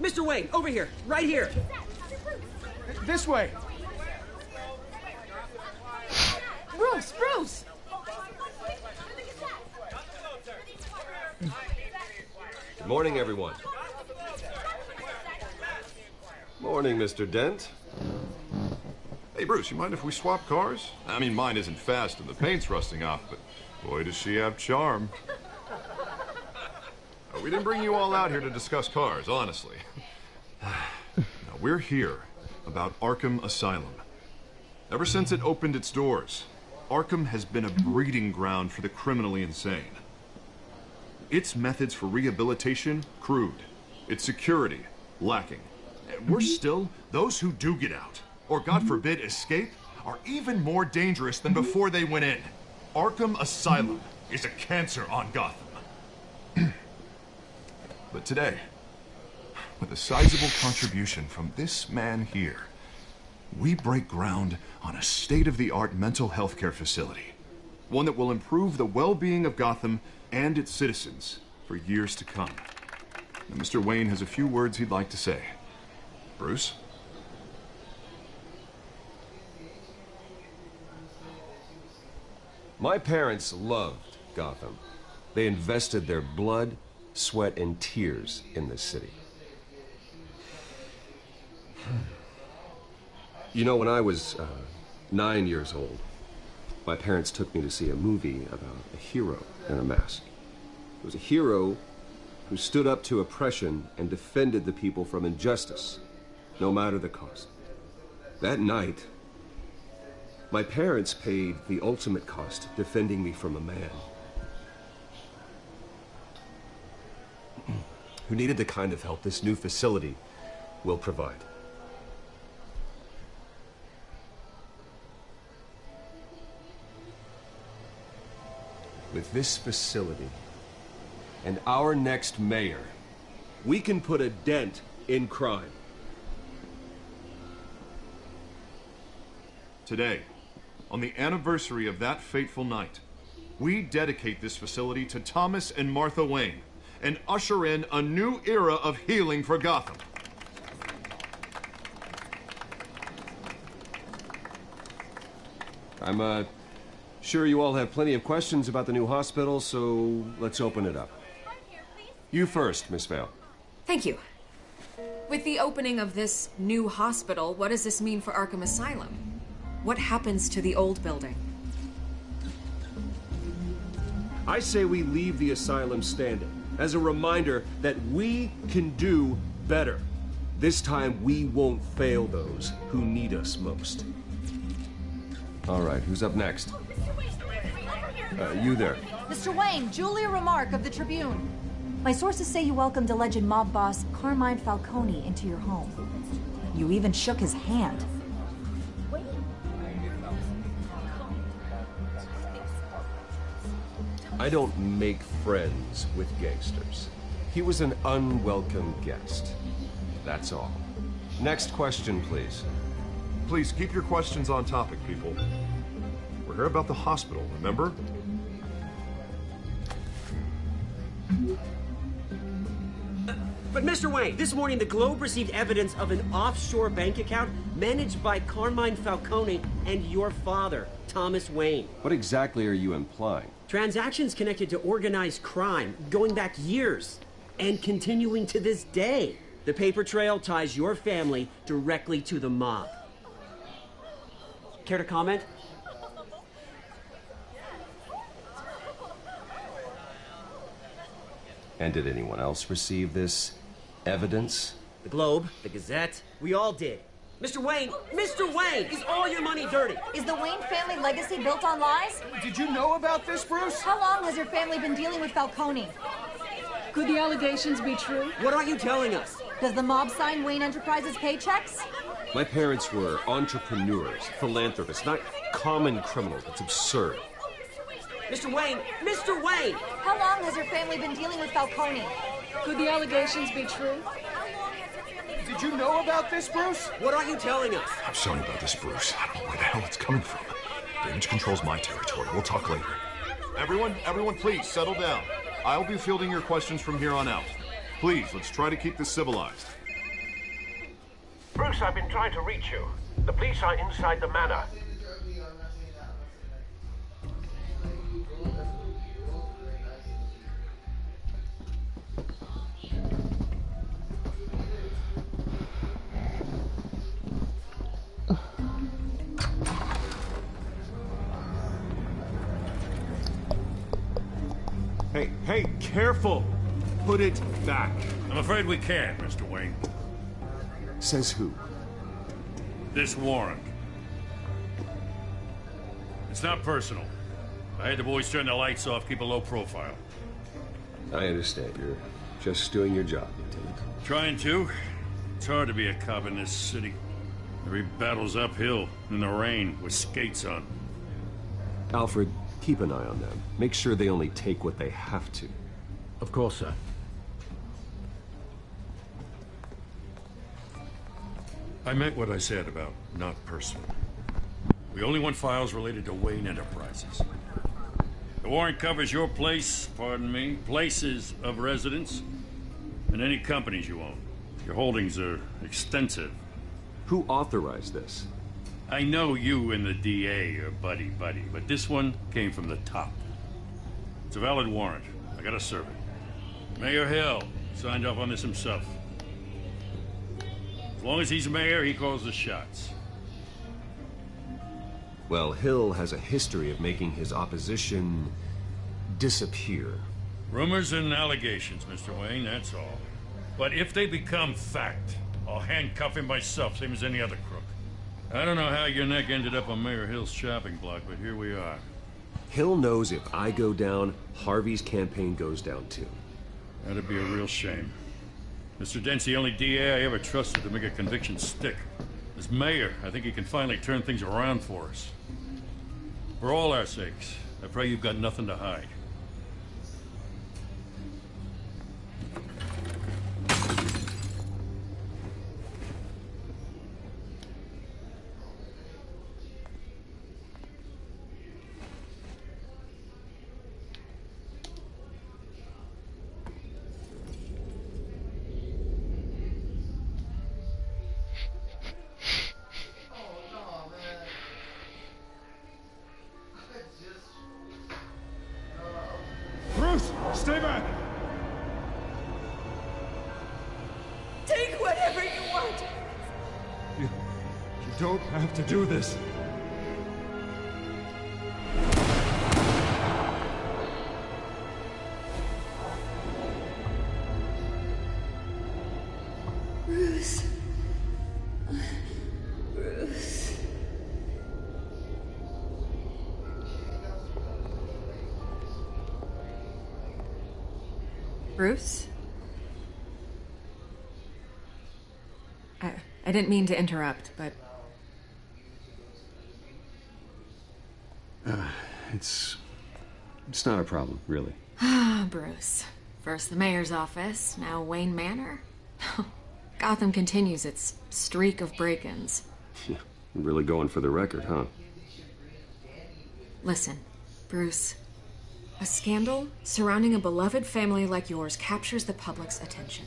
Mr. Wayne, over here, right here. This way. Bruce, Bruce! Good morning, everyone. Morning, Mr. Dent. Hey, Bruce, you mind if we swap cars? I mean, mine isn't fast and the paint's rusting off, but boy, does she have charm. We didn't bring you all out here to discuss cars, honestly. Now, we're here about Arkham Asylum. Ever since it opened its doors, Arkham has been a breeding ground for the criminally insane. Its methods for rehabilitation, crude. Its security, lacking. And worse still, those who do get out, or God forbid, escape, are even more dangerous than before they went in. Arkham Asylum is a cancer on Gotham. But today, with a sizable contribution from this man here, we break ground on a state-of-the-art mental health care facility. One that will improve the well-being of Gotham and its citizens for years to come. Now, Mr. Wayne has a few words he'd like to say. Bruce? My parents loved Gotham. They invested their blood, sweat, and tears in this city. You know, when I was 9 years old, my parents took me to see a movie about a hero in a mask. It was a hero who stood up to oppression and defended the people from injustice, no matter the cost. That night, my parents paid the ultimate cost defending me from a man who needed the kind of help this new facility will provide. With this facility and our next mayor, we can put a dent in crime. Today, on the anniversary of that fateful night, we dedicate this facility to Thomas and Martha Wayne and usher in a new era of healing for Gotham. I'm sure you all have plenty of questions about the new hospital, so let's open it up. You first, Miss Vale. Thank you. With the opening of this new hospital, what does this mean for Arkham Asylum? What happens to the old building? I say we leave the asylum standing as a reminder that we can do better. This time we won't fail those who need us most. All right, who's up next? You there. Mr. Wayne, Julia Remark of the Tribune. My sources say you welcomed alleged mob boss Carmine Falcone into your home. You even shook his hand. I don't make friends with gangsters. He was an unwelcome guest. That's all. Next question, please. Please keep your questions on topic, people. We're here about the hospital, remember? But Mr. Wayne, this morning the Globe received evidence of an offshore bank account managed by Carmine Falcone and your father, Thomas Wayne. What exactly are you implying? Transactions connected to organized crime going back years and continuing to this day. The paper trail ties your family directly to the mob. Care to comment? And did anyone else receive this evidence? The Globe, the Gazette, we all did. Mr. Wayne, is all your money dirty? Is the Wayne family legacy built on lies? Did you know about this, Bruce? How long has your family been dealing with Falcone? Could the allegations be true? What aren't you telling us? Does the mob sign Wayne Enterprises paychecks? My parents were entrepreneurs, philanthropists, not common criminals. That's absurd. Mr. Wayne! How long has your family been dealing with Falcone? Could the allegations be true? Did you know about this, Bruce? What aren't you telling us? I'm sorry about this, Bruce. I don't know where the hell it's coming from. Damage control's my territory. We'll talk later. Everyone, please settle down. I'll be fielding your questions from here on out. Please, let's try to keep this civilized. Bruce, I've been trying to reach you. The police are inside the manor. Hey, careful! Put it back. I'm afraid we can't, Mr. Wayne. Says who? This warrant. It's not personal. I had the boys turn the lights off, keep a low profile. I understand. You're just doing your job, Lieutenant. Trying to. It's hard to be a cop in this city. Every battle's uphill, in the rain, with skates on. Alfred, keep an eye on them. Make sure they only take what they have to. Of course, sir. I meant what I said about not personal. We only want files related to Wayne Enterprises. The warrant covers your place, pardon me, places of residence, and any companies you own. Your holdings are extensive. Who authorized this? I know you and the DA are buddy-buddy, but this one came from the top. It's a valid warrant. I gotta serve it. Mayor Hill signed off on this himself. As long as he's mayor, he calls the shots. Well, Hill has a history of making his opposition disappear. Rumors and allegations, Mr. Wayne, that's all. But if they become fact, I'll handcuff him myself, same as any other crook. I don't know how your neck ended up on Mayor Hill's chopping block, but here we are. Hill knows if I go down, Harvey's campaign goes down too. That'd be a real shame. Mr. Dent's the only DA I ever trusted to make a conviction stick. As mayor, I think he can finally turn things around for us. For all our sakes, I pray you've got nothing to hide. Stay back! Take whatever you want. You don't have to do this. Bruce. Bruce. Bruce? I didn't mean to interrupt, but... It's not a problem, really. Ah, Bruce. First the mayor's office, now Wayne Manor. Gotham continues its streak of break-ins. Yeah, really going for the record, huh? Listen, Bruce. A scandal surrounding a beloved family like yours captures the public's attention.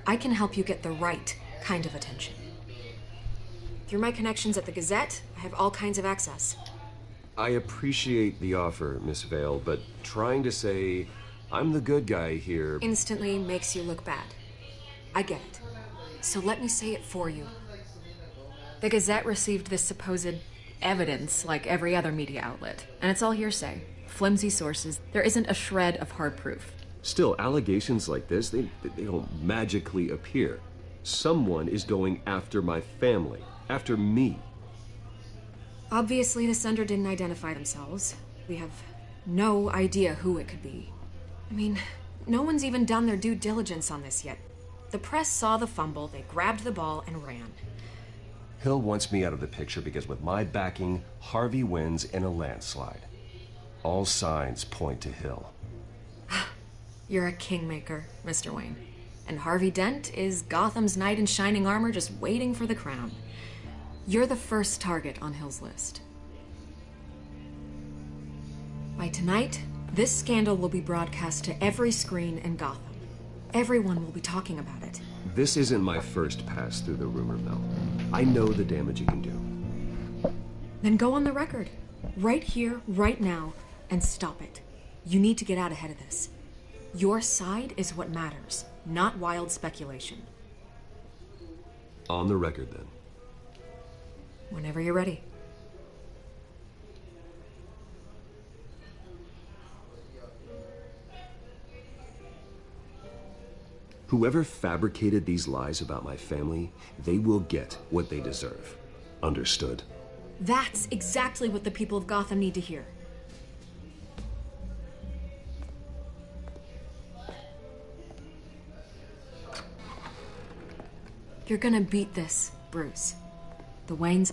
I can help you get the right kind of attention. Through my connections at the Gazette, I have all kinds of access. I appreciate the offer, Miss Vale, but trying to say I'm the good guy here... Instantly makes you look bad. I get it. So let me say it for you. The Gazette received this supposed evidence like every other media outlet, and it's all hearsay. Flimsy sources. There isn't a shred of hard proof. Still, allegations like this, they don't magically appear. Someone is going after my family, after me. Obviously, the sender didn't identify themselves. We have no idea who it could be. I mean, no one's even done their due diligence on this yet. The press saw the fumble, they grabbed the ball and ran. Hill wants me out of the picture because with my backing, Harvey wins in a landslide. All signs point to Hill. You're a kingmaker, Mr. Wayne. And Harvey Dent is Gotham's knight in shining armor just waiting for the crown. You're the first target on Hill's list. By tonight, this scandal will be broadcast to every screen in Gotham. Everyone will be talking about it. This isn't my first pass through the rumor mill. I know the damage it can do. Then go on the record. Right here, right now, and stop it. You need to get out ahead of this. Your side is what matters, not wild speculation. On the record, then. Whenever you're ready. Whoever fabricated these lies about my family, they will get what they deserve. Understood? That's exactly what the people of Gotham need to hear. You're gonna beat this, Bruce. The Waynes...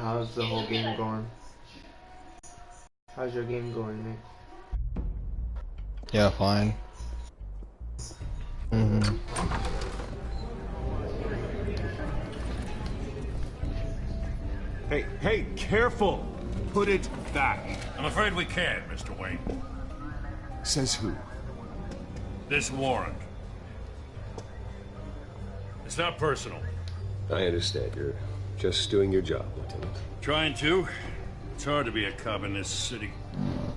How's the whole game going? How's your game going, Nick? Yeah, fine. Hey, careful! Put it back. I'm afraid we can't, Mr. Wayne. Says who? This warrant. It's not personal. I understand. You're just doing your job, Lieutenant. Trying to. It's hard to be a cop in this city.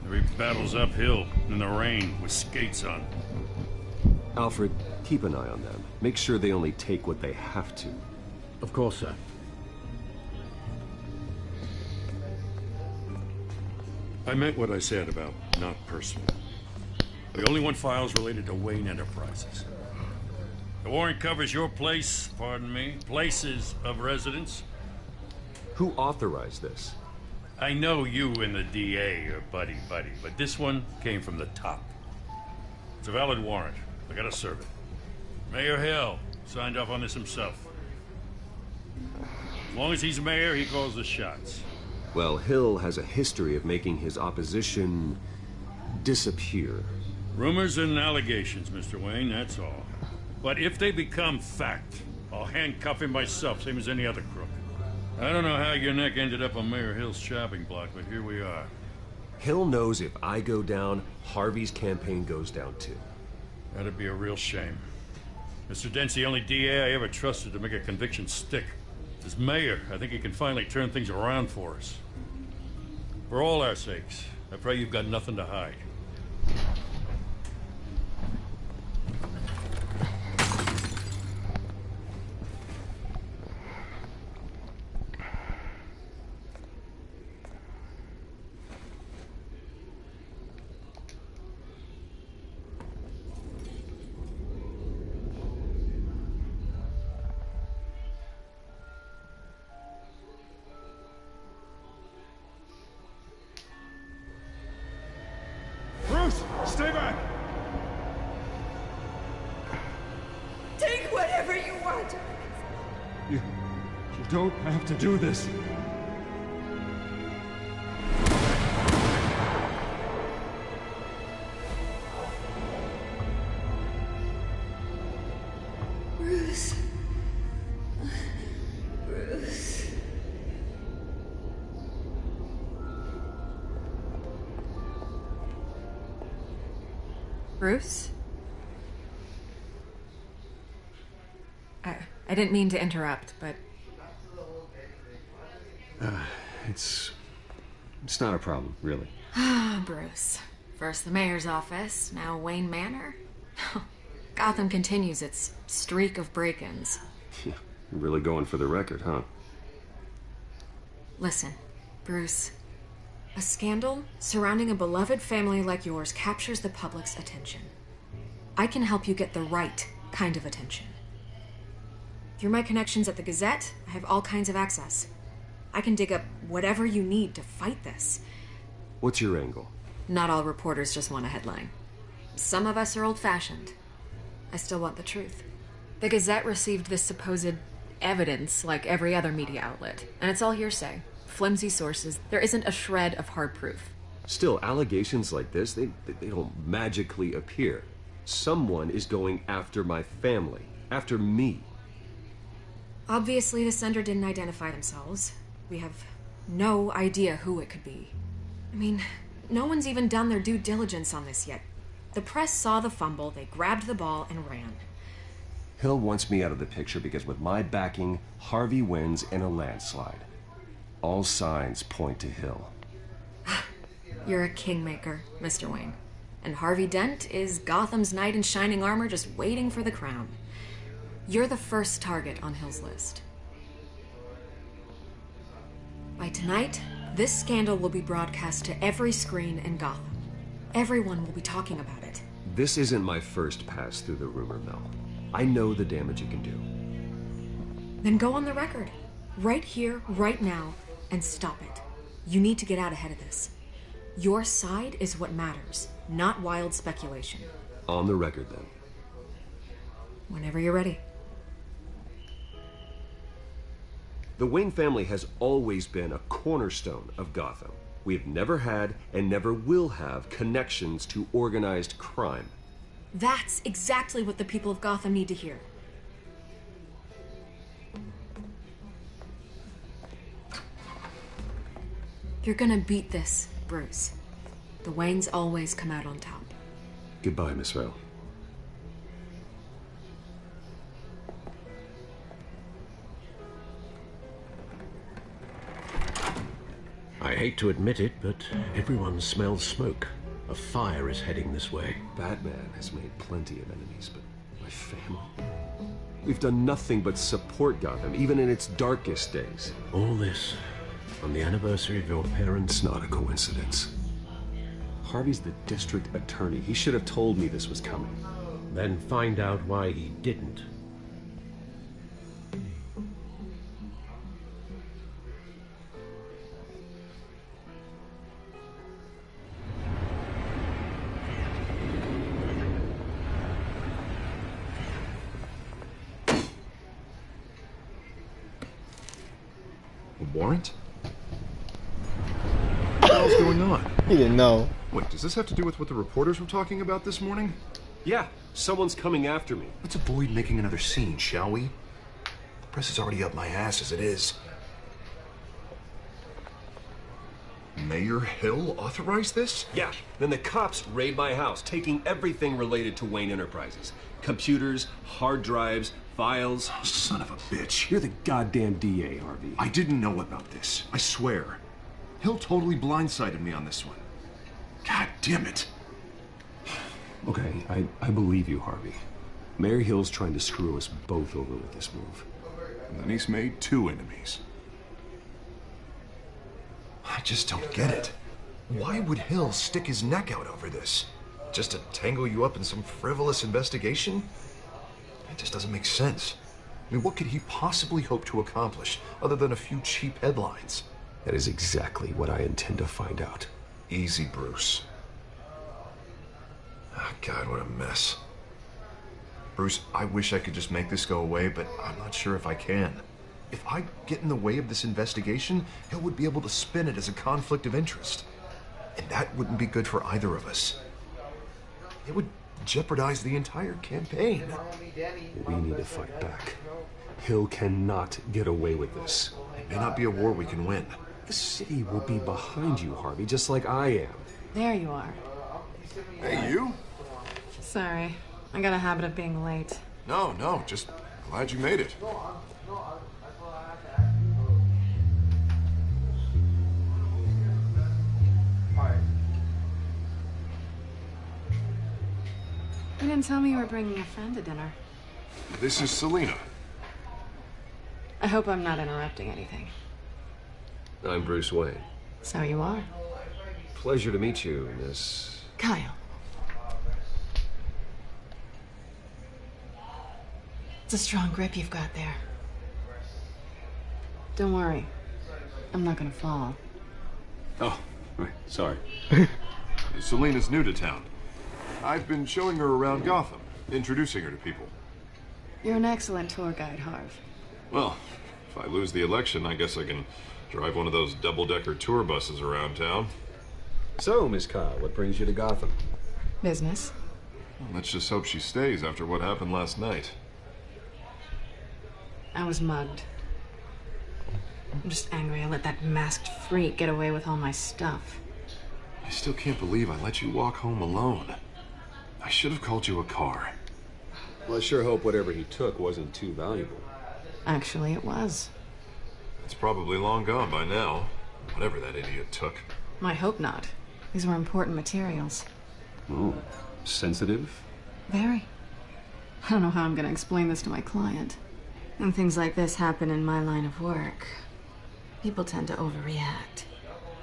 Every battle's uphill, in the rain, with skates on. Alfred, keep an eye on them. Make sure they only take what they have to. Of course, sir. I meant what I said about not personal. We only want files related to Wayne Enterprises. The warrant covers your place, pardon me, places of residence. Who authorized this? I know you and the DA are buddy-buddy, but this one came from the top. It's a valid warrant. I gotta serve it. Mayor Hill signed off on this himself. As long as he's mayor, he calls the shots. Well, Hill has a history of making his opposition disappear. Rumors and allegations, Mr. Wayne, that's all. But if they become fact, I'll handcuff him myself, same as any other crook. I don't know how your neck ended up on Mayor Hill's shopping block, but here we are. Hill knows if I go down, Harvey's campaign goes down too. That'd be a real shame. Mr. Dent's the only DA I ever trusted to make a conviction stick. As mayor, I think he can finally turn things around for us. For all our sakes, I pray you've got nothing to hide. Stay back! Take whatever you want. You don't have to do this. Bruce. Bruce. Bruce? I didn't mean to interrupt, but... It's not a problem, really. Ah, Bruce. First the mayor's office, now Wayne Manor. Gotham continues its streak of break-ins. You're really going for the record, huh? Listen, Bruce. A scandal surrounding a beloved family like yours captures the public's attention. I can help you get the right kind of attention. Through my connections at the Gazette, I have all kinds of access. I can dig up whatever you need to fight this. What's your angle? Not all reporters just want a headline. Some of us are old-fashioned. I still want the truth. The Gazette received this supposed evidence like every other media outlet, and it's all hearsay. Flimsy sources. There isn't a shred of hard proof. Still, allegations like this, they don't magically appear. Someone is going after my family, after me. Obviously, the sender didn't identify themselves. We have no idea who it could be. I mean, no one's even done their due diligence on this yet. The press saw the fumble, they grabbed the ball and ran. Hill wants me out of the picture because with my backing, Harvey wins in a landslide. All signs point to Hill. You're a kingmaker, Mr. Wayne. And Harvey Dent is Gotham's knight in shining armor just waiting for the crown. You're the first target on Hill's list. By tonight, this scandal will be broadcast to every screen in Gotham. Everyone will be talking about it. This isn't my first pass through the rumor mill. I know the damage it can do. Then go on the record. Right here, right now, and stop it. You need to get out ahead of this. Your side is what matters, not wild speculation. On the record, then. Whenever you're ready. The Wayne family has always been a cornerstone of Gotham. We have never had and never will have connections to organized crime. That's exactly what the people of Gotham need to hear. You're gonna beat this, Bruce. The Waynes always come out on top. Goodbye, Miss Vale. I hate to admit it, but everyone smells smoke. A fire is heading this way. Batman has made plenty of enemies, but my family? We've done nothing but support Gotham, even in its darkest days. All this on the anniversary of your parents'... It's not a coincidence. Harvey's the district attorney. He should have told me this was coming. Then find out why he didn't. A warrant? What the hell's going on? He didn't know. Wait, does this have to do with what the reporters were talking about this morning? Yeah, someone's coming after me. Let's avoid making another scene, shall we? The press is already up my ass as it is. Mayor Hill authorized this? Yeah, then the cops raid my house, taking everything related to Wayne Enterprises. Computers, hard drives, files. Son of a bitch. You're the goddamn DA, Harvey. I didn't know about this. I swear. Hill totally blindsided me on this one. God damn it. Okay, I believe you, Harvey. Mayor Hill's trying to screw us both over with this move. And then he's made 2 enemies. I just don't get it. Why would Hill stick his neck out over this? Just to tangle you up in some frivolous investigation? It just doesn't make sense. I mean, what could he possibly hope to accomplish other than a few cheap headlines? That is exactly what I intend to find out. Easy, Bruce. Oh, God, what a mess. Bruce, I wish I could just make this go away, but I'm not sure if I can. If I get in the way of this investigation, Hill would be able to spin it as a conflict of interest. And that wouldn't be good for either of us. It would jeopardize the entire campaign. We need to fight back. Hill cannot get away with this. It may not be a war we can win. The city will be behind you, Harvey, just like I am. There you are. Hey, you? Sorry. I got a habit of being late. No, just glad you made it. You didn't tell me you were bringing a friend to dinner. This is Selina. I hope I'm not interrupting anything. I'm Bruce Wayne. So you are. Pleasure to meet you, Miss... Kyle. It's a strong grip you've got there. Don't worry. I'm not gonna fall. Oh, right. Sorry. Selina's new to town. I've been showing her around Gotham, introducing her to people. You're an excellent tour guide, Harv. Well, if I lose the election, I guess I can drive one of those double-decker tour buses around town. So, Miss Kyle, what brings you to Gotham? Business. Well, let's just hope she stays after what happened last night. I was mugged. I'm just angry I let that masked freak get away with all my stuff. I still can't believe I let you walk home alone. I should have called you a car. Well, I sure hope whatever he took wasn't too valuable. Actually, it was. It's probably long gone by now, whatever that idiot took. I hope not. These were important materials. Oh, sensitive? Very. I don't know how I'm going to explain this to my client. When things like this happen in my line of work, people tend to overreact.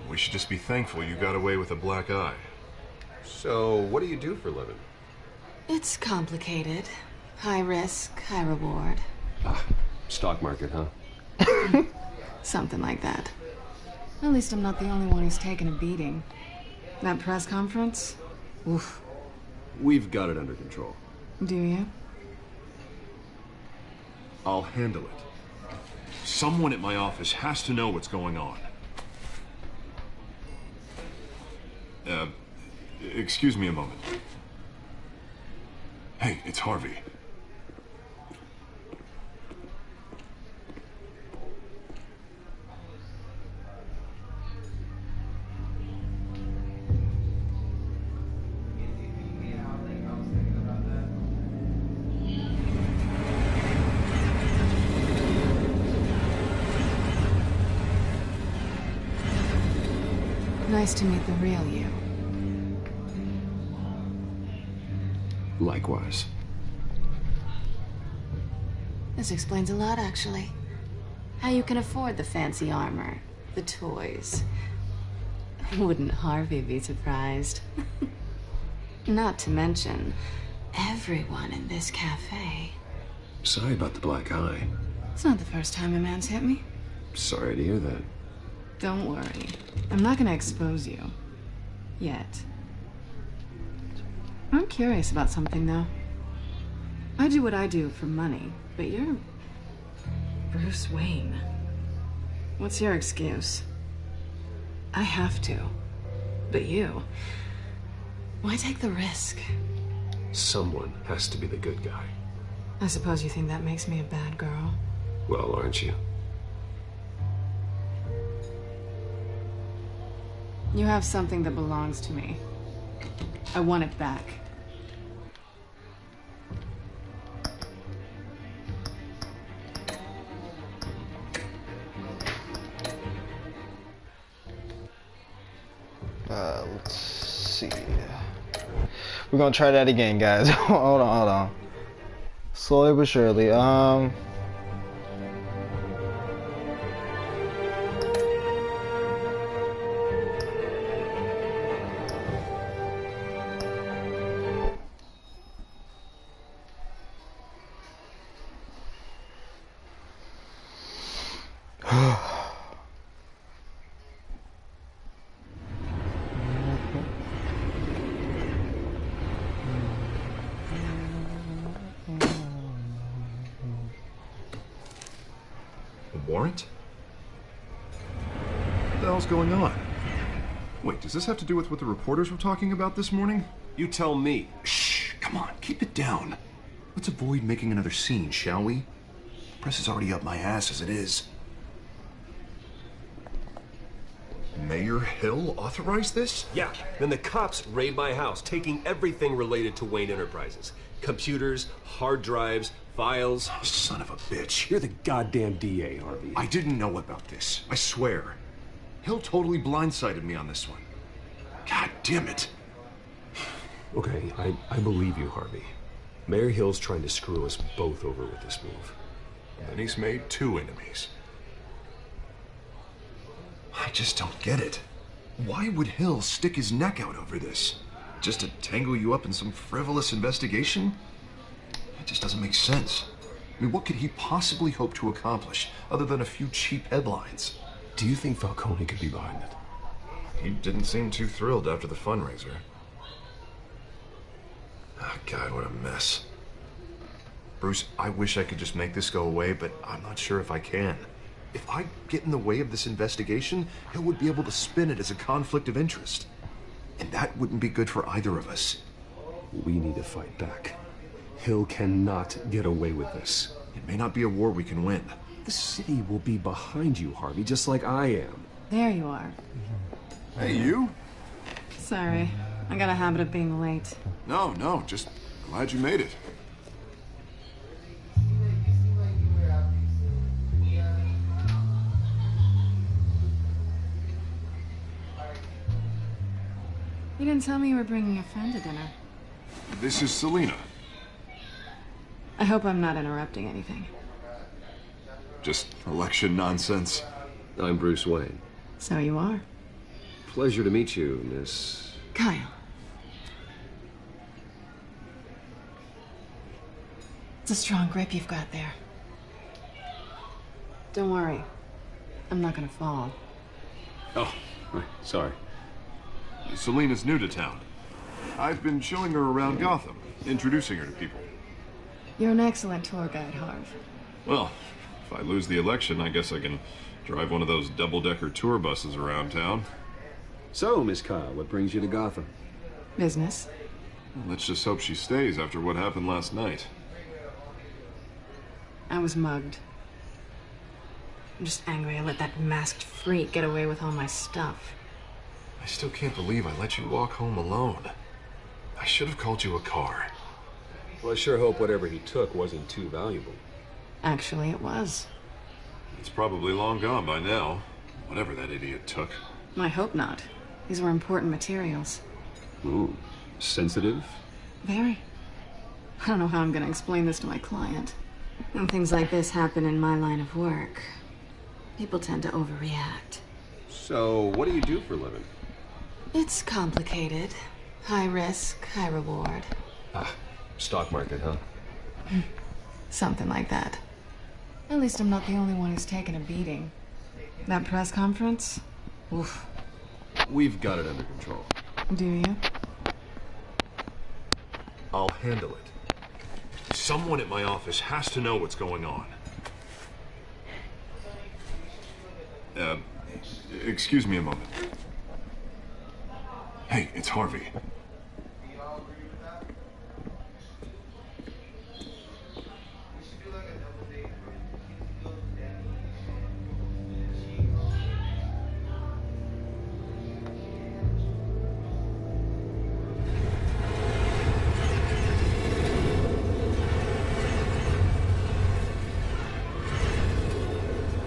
We should just be thankful you got away with a black eye. So, what do you do for a living? It's complicated. High risk, high reward. Stock market, huh? Something like that. At least I'm not the only one who's taken a beating. That press conference? Oof. We've got it under control. Do you? I'll handle it. Someone at my office has to know what's going on. Excuse me a moment. Hey, it's Harvey. Nice to meet the real you. Likewise. This explains a lot, actually. How you can afford the fancy armor, the toys. Wouldn't Harvey be surprised? Not to mention, everyone in this cafe. Sorry about the black eye. It's not the first time a man's hit me. Sorry to hear that. Don't worry. I'm not gonna expose you. Yet. I'm curious about something, though. I do what I do for money, but you're Bruce Wayne. What's your excuse? I have to. But you... why take the risk? Someone has to be the good guy. I suppose you think that makes me a bad girl. Well, aren't you? You have something that belongs to me. I want it back. Let's see. We're gonna try that again, guys. hold on. Slowly but surely. Warrant? What the hell's going on? Wait, does this have to do with what the reporters were talking about this morning? You tell me. Shh, come on, keep it down. Let's avoid making another scene, shall we? The press is already up my ass as it is. Mayor Hill authorized this? Yeah, then the cops raid my house, taking everything related to Wayne Enterprises. Computers, hard drives, files. Oh, son of a bitch. You're the goddamn DA, Harvey. I didn't know about this. I swear. Hill totally blindsided me on this one. God damn it. Okay, I believe you, Harvey. Mayor Hill's trying to screw us both over with this move. And he's made two enemies. I just don't get it. Why would Hill stick his neck out over this? Just to tangle you up in some frivolous investigation? It just doesn't make sense. I mean, what could he possibly hope to accomplish other than a few cheap headlines? Do you think Falcone could be behind it? He didn't seem too thrilled after the fundraiser. Oh, God, what a mess. Bruce, I wish I could just make this go away, but I'm not sure if I can. If I get in the way of this investigation, Hill would be able to spin it as a conflict of interest. And that wouldn't be good for either of us. We need to fight back. Hill cannot get away with this. It may not be a war we can win. The city will be behind you, Harvey, just like I am. There you are. Hey, you? Sorry. I got a habit of being late. No, just glad you made it. You didn't tell me you were bringing a friend to dinner. This is Selina. I hope I'm not interrupting anything. Just election nonsense. I'm Bruce Wayne. So you are. Pleasure to meet you, Miss... Kyle. It's a strong grip you've got there. Don't worry. I'm not gonna fall. Oh, right, sorry. Selina's new to town. I've been showing her around Gotham, introducing her to people. You're an excellent tour guide, Harv. Well, If I lose the election, I guess I can drive one of those double-decker tour buses around town. So, Miss Kyle, what brings you to Gotham? Business. Well, let's just hope she stays after what happened last night. I was mugged. I'm just angry I let that masked freak get away with all my stuff. I still can't believe I let you walk home alone. I should have called you a car. Well, I sure hope whatever he took wasn't too valuable. Actually, it was. It's probably long gone by now. Whatever that idiot took. I hope not. These were important materials. Ooh, sensitive? Very. I don't know how I'm going to explain this to my client. When things like this happen in my line of work, people tend to overreact. So, what do you do for a living? It's complicated. High risk, high reward. Ah, stock market, huh? Something like that. At least I'm not the only one who's taken a beating. That press conference? Oof. We've got it under control. Do you? I'll handle it. Someone at my office has to know what's going on. Excuse me a moment. Hey, it's Harvey.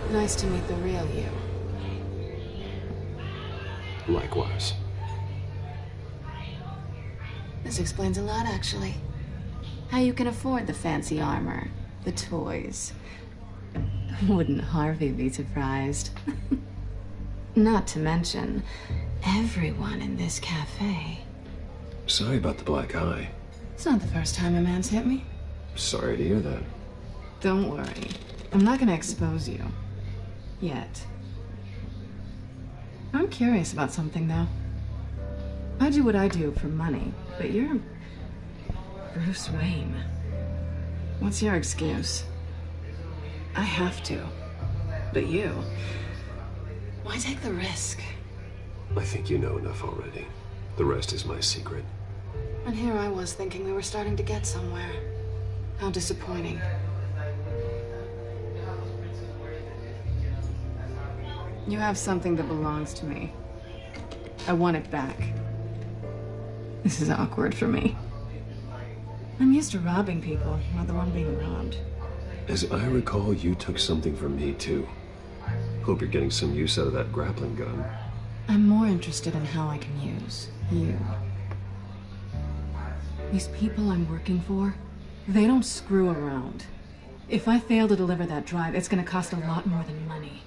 Nice to meet the real you. Likewise. This explains a lot, actually. How you can afford the fancy armor, the toys. Wouldn't Harvey be surprised? Not to mention, everyone in this cafe. Sorry about the black eye. It's not the first time a man's hit me. Sorry to hear that. Don't worry. I'm not gonna expose you. Yet. I'm curious about something, though. I do what I do for money, but you're Bruce Wayne. What's your excuse? I have to. But you, why take the risk? I think you know enough already. The rest is my secret. And here I was thinking we were starting to get somewhere. How disappointing. You have something that belongs to me. I want it back. This is awkward for me. I'm used to robbing people, not the one being robbed. As I recall, you took something from me, too. Hope you're getting some use out of that grappling gun. I'm more interested in how I can use you. These people I'm working for, they don't screw around. If I fail to deliver that drive, it's gonna cost a lot more than money.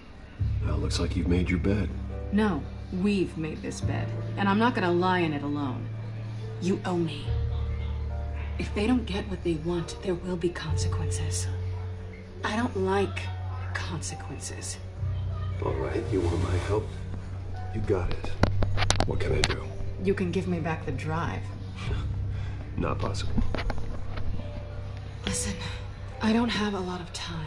Well, looks like you've made your bed. No, we've made this bed, and I'm not gonna lie in it alone. You owe me. If they don't get what they want, there will be consequences. I don't like consequences. All right, you want my help? You got it. What can I do? You can give me back the drive. Not possible. Listen, I don't have a lot of time.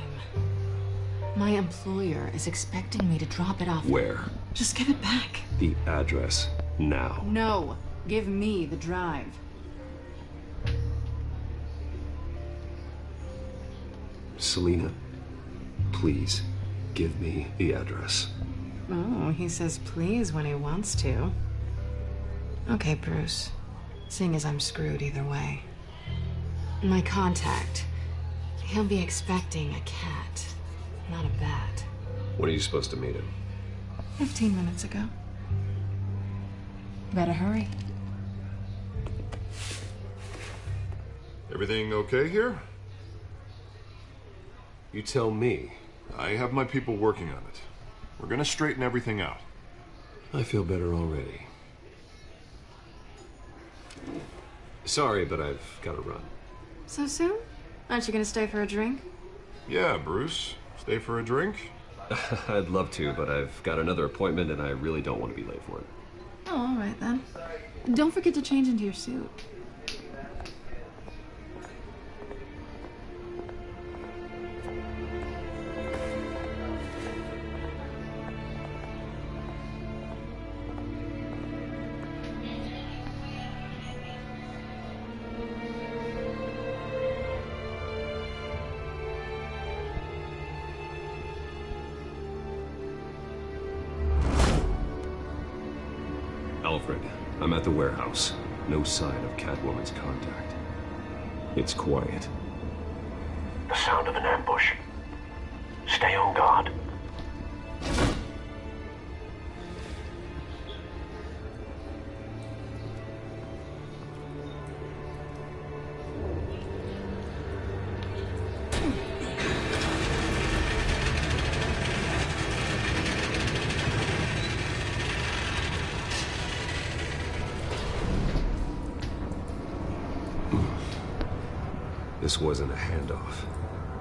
My employer is expecting me to drop it off. Where? Just give it back. The address, now. No, give me the drive. Selina, please, give me the address. Oh, he says please when he wants to. Okay, Bruce. Seeing as I'm screwed either way. My contact, he'll be expecting a cat, not a bat. When are you supposed to meet him? 15 minutes ago. Better hurry. Everything okay here? You tell me. I have my people working on it. We're gonna straighten everything out. I feel better already. Sorry, but I've got to run. So soon? Aren't you gonna stay for a drink? Yeah, Bruce. Stay for a drink? I'd love to, but I've got another appointment and I really don't want to be late for it. Oh, all right then. Don't forget to change into your suit. Alfred. I'm at the warehouse. No sign of Catwoman's contact. It's quiet. The sound of an ambush. Stay on guard. This wasn't a handoff.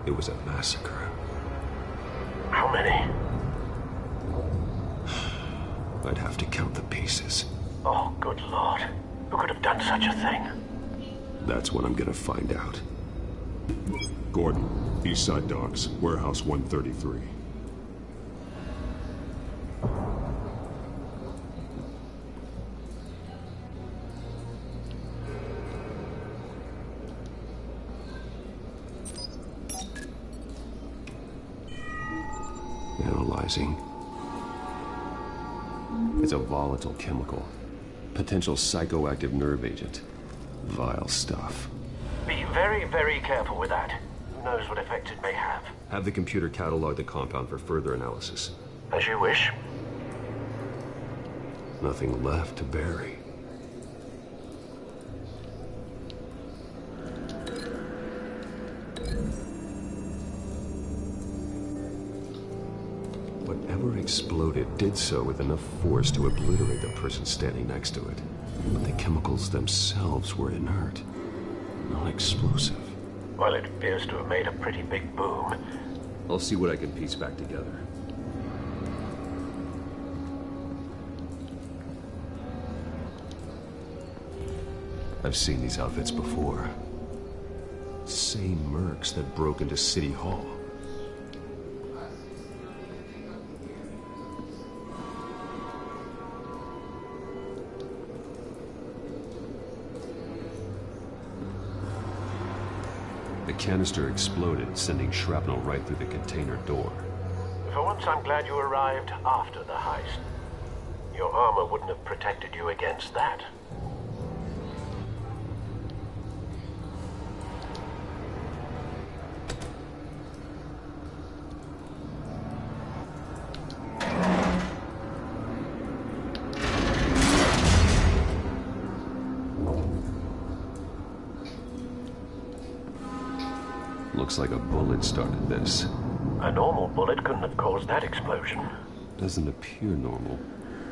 It was a massacre. How many? I'd have to count the pieces. Oh, good Lord. Who could have done such a thing? That's what I'm gonna find out. Gordon, East Side Docks, Warehouse 133. Analyzing. It's a volatile chemical. Potential psychoactive nerve agent. Vile stuff. Be very, very careful with that. Who knows what effects it may have. Have the computer catalog the compound for further analysis. As you wish. Nothing left to bury. Whatever exploded did so with enough force to obliterate the person standing next to it. But the chemicals themselves were inert, not explosive. Well, it appears to have made a pretty big boom. I'll see what I can piece back together. I've seen these outfits before. Same mercs that broke into City Hall. The canister exploded, sending shrapnel right through the container door. For once, I'm glad you arrived after the heist. Your armor wouldn't have protected you against that. Looks like a bullet started this. A normal bullet couldn't have caused that explosion. Doesn't appear normal.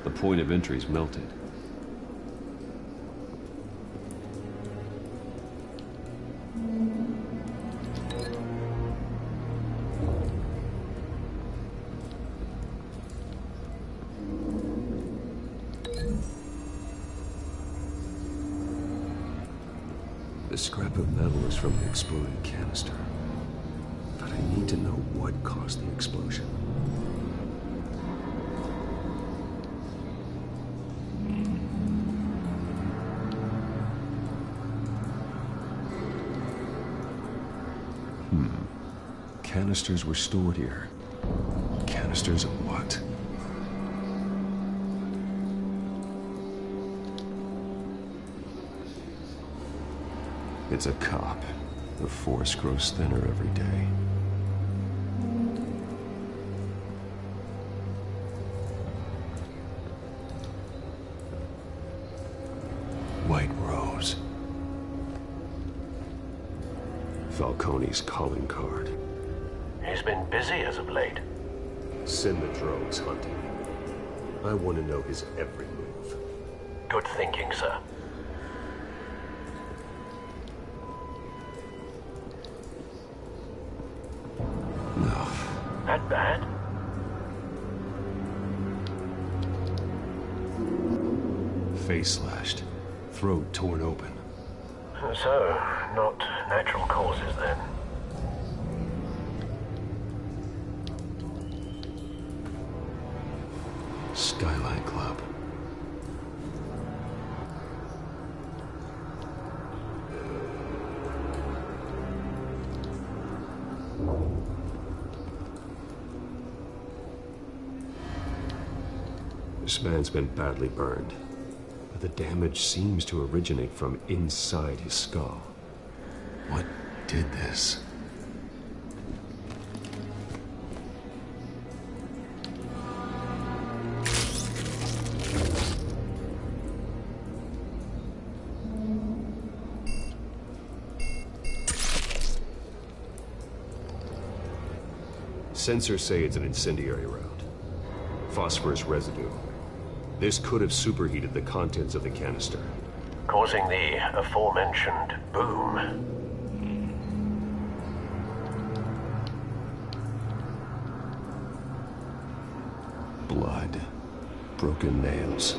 The point of entry's melted. The scrap of metal is from the exploded canister. But I need to know what caused the explosion. Canisters were stored here. Canisters of what? It's a cop. The force grows thinner every day. White Rose. Falcone's calling card. He's been busy as of late. Send the drones hunting. I want to know his every move. Good thinking, sir. No. That bad? Face slashed. Throat torn open. So, not natural causes then. Skyline Club. This man's been badly burned. but the damage seems to originate from inside his skull. What did this? Sensors say it's an incendiary round. Phosphorus residue. This could have superheated the contents of the canister, causing the aforementioned boom. Blood, broken nails,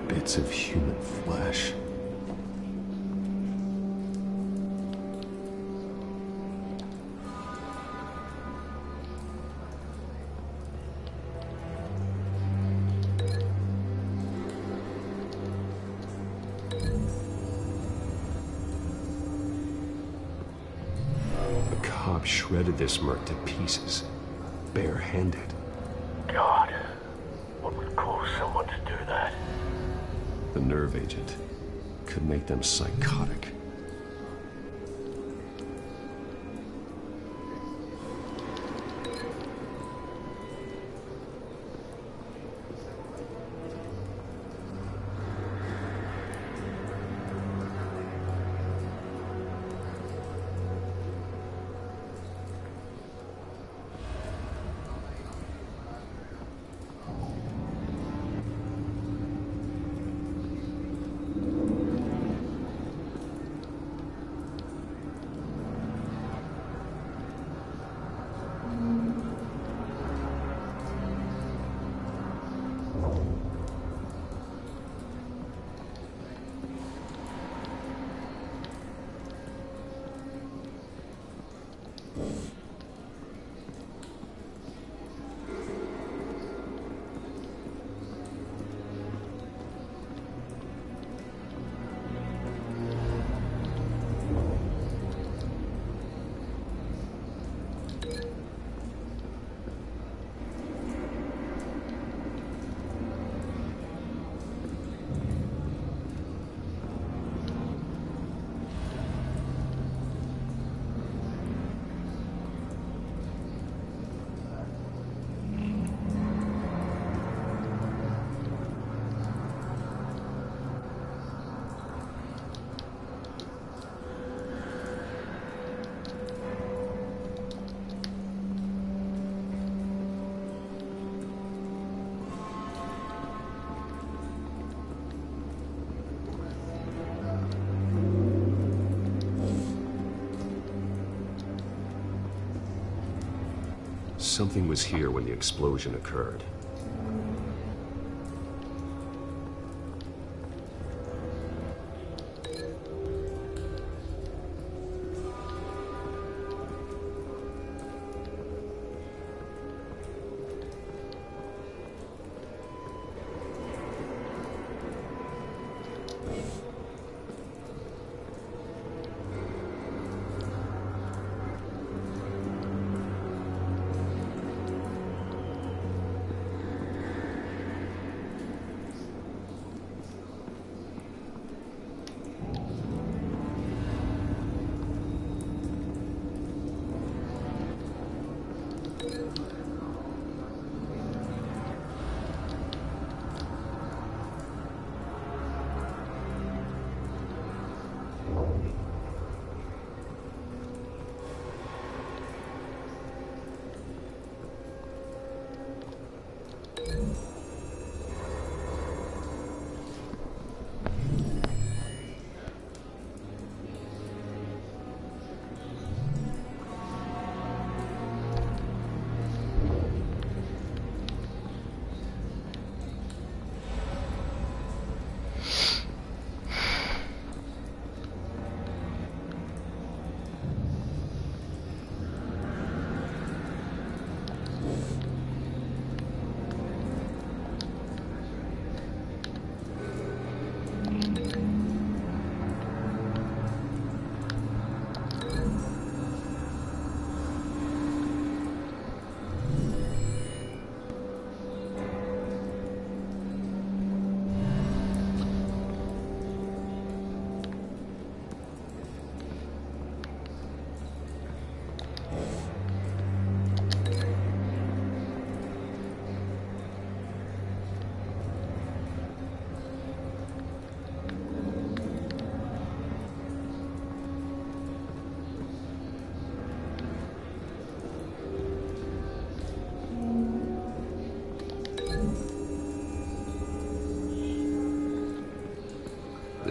bits of human flesh. Shredded this merc to pieces, bare-handed. God, what would cause someone to do that? The nerve agent could make them psychotic. Something was here when the explosion occurred.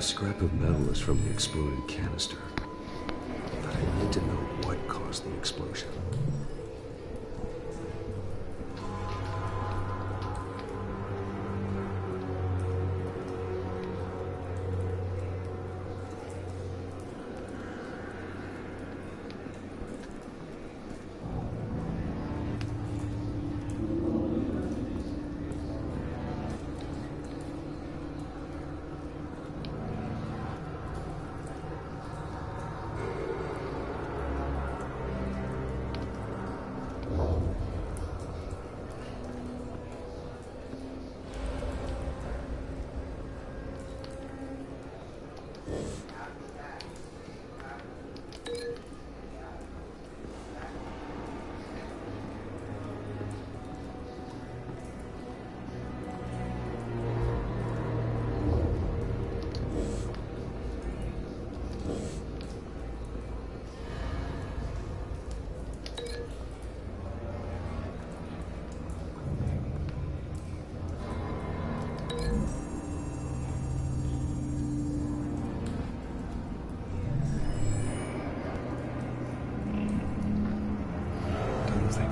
The scrap of metal is from the exploded canister. But I need to know what caused the explosion.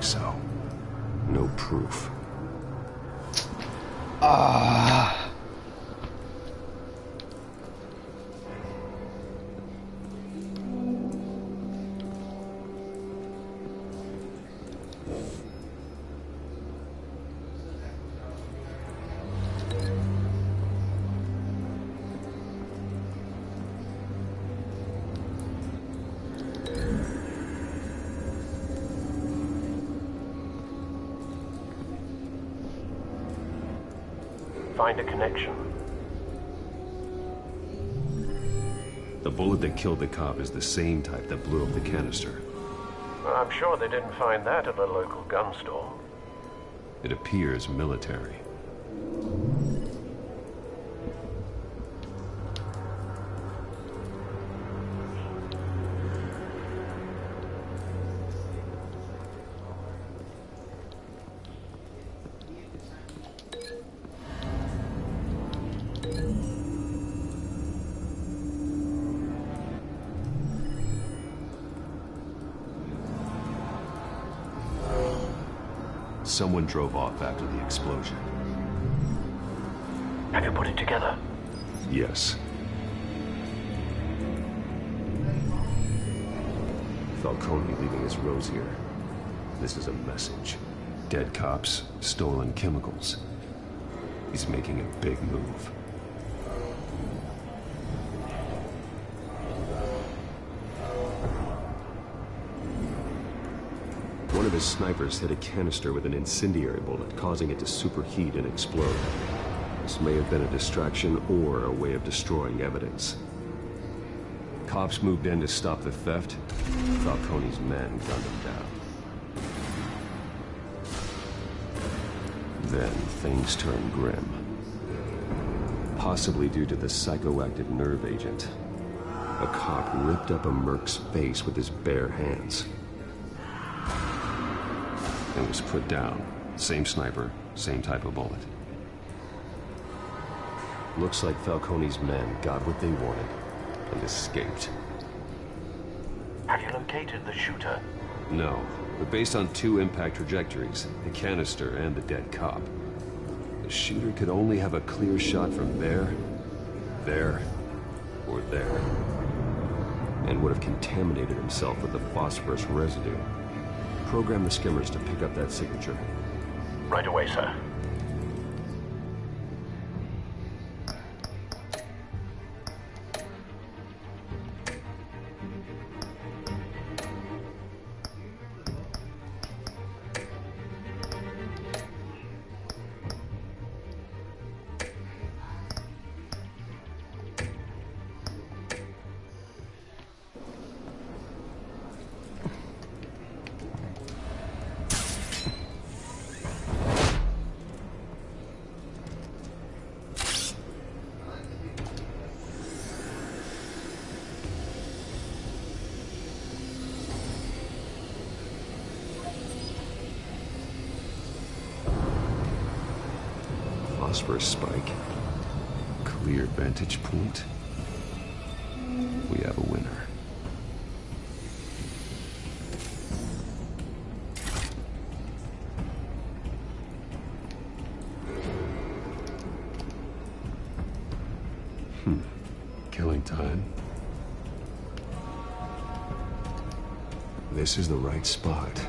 So, no proof. Find a connection. The bullet that killed the cop is the same type that blew up the canister. Well, I'm sure they didn't find that at a local gun store. It appears military. Someone drove off after the explosion. Have you put it together? Yes. Falcone leaving his rose here. This is a message. Dead cops, stolen chemicals. He's making a big move. One of his snipers hit a canister with an incendiary bullet, causing it to superheat and explode. This may have been a distraction or a way of destroying evidence. Cops moved in to stop the theft. Falcone's men gunned him down. Then things turned grim. Possibly due to the psychoactive nerve agent. A cop ripped up a merc's face with his bare hands. And was put down. Same sniper, same type of bullet. Looks like Falcone's men got what they wanted and escaped. Have you located the shooter? No, but based on two impact trajectories, the canister and the dead cop, the shooter could only have a clear shot from there, or there, and would have contaminated himself with the phosphorus residue. Program the skimmers to pick up that signature. Right away, sir. Phosphorus spike. Clear vantage point. have a winner. Killing time. This is the right spot.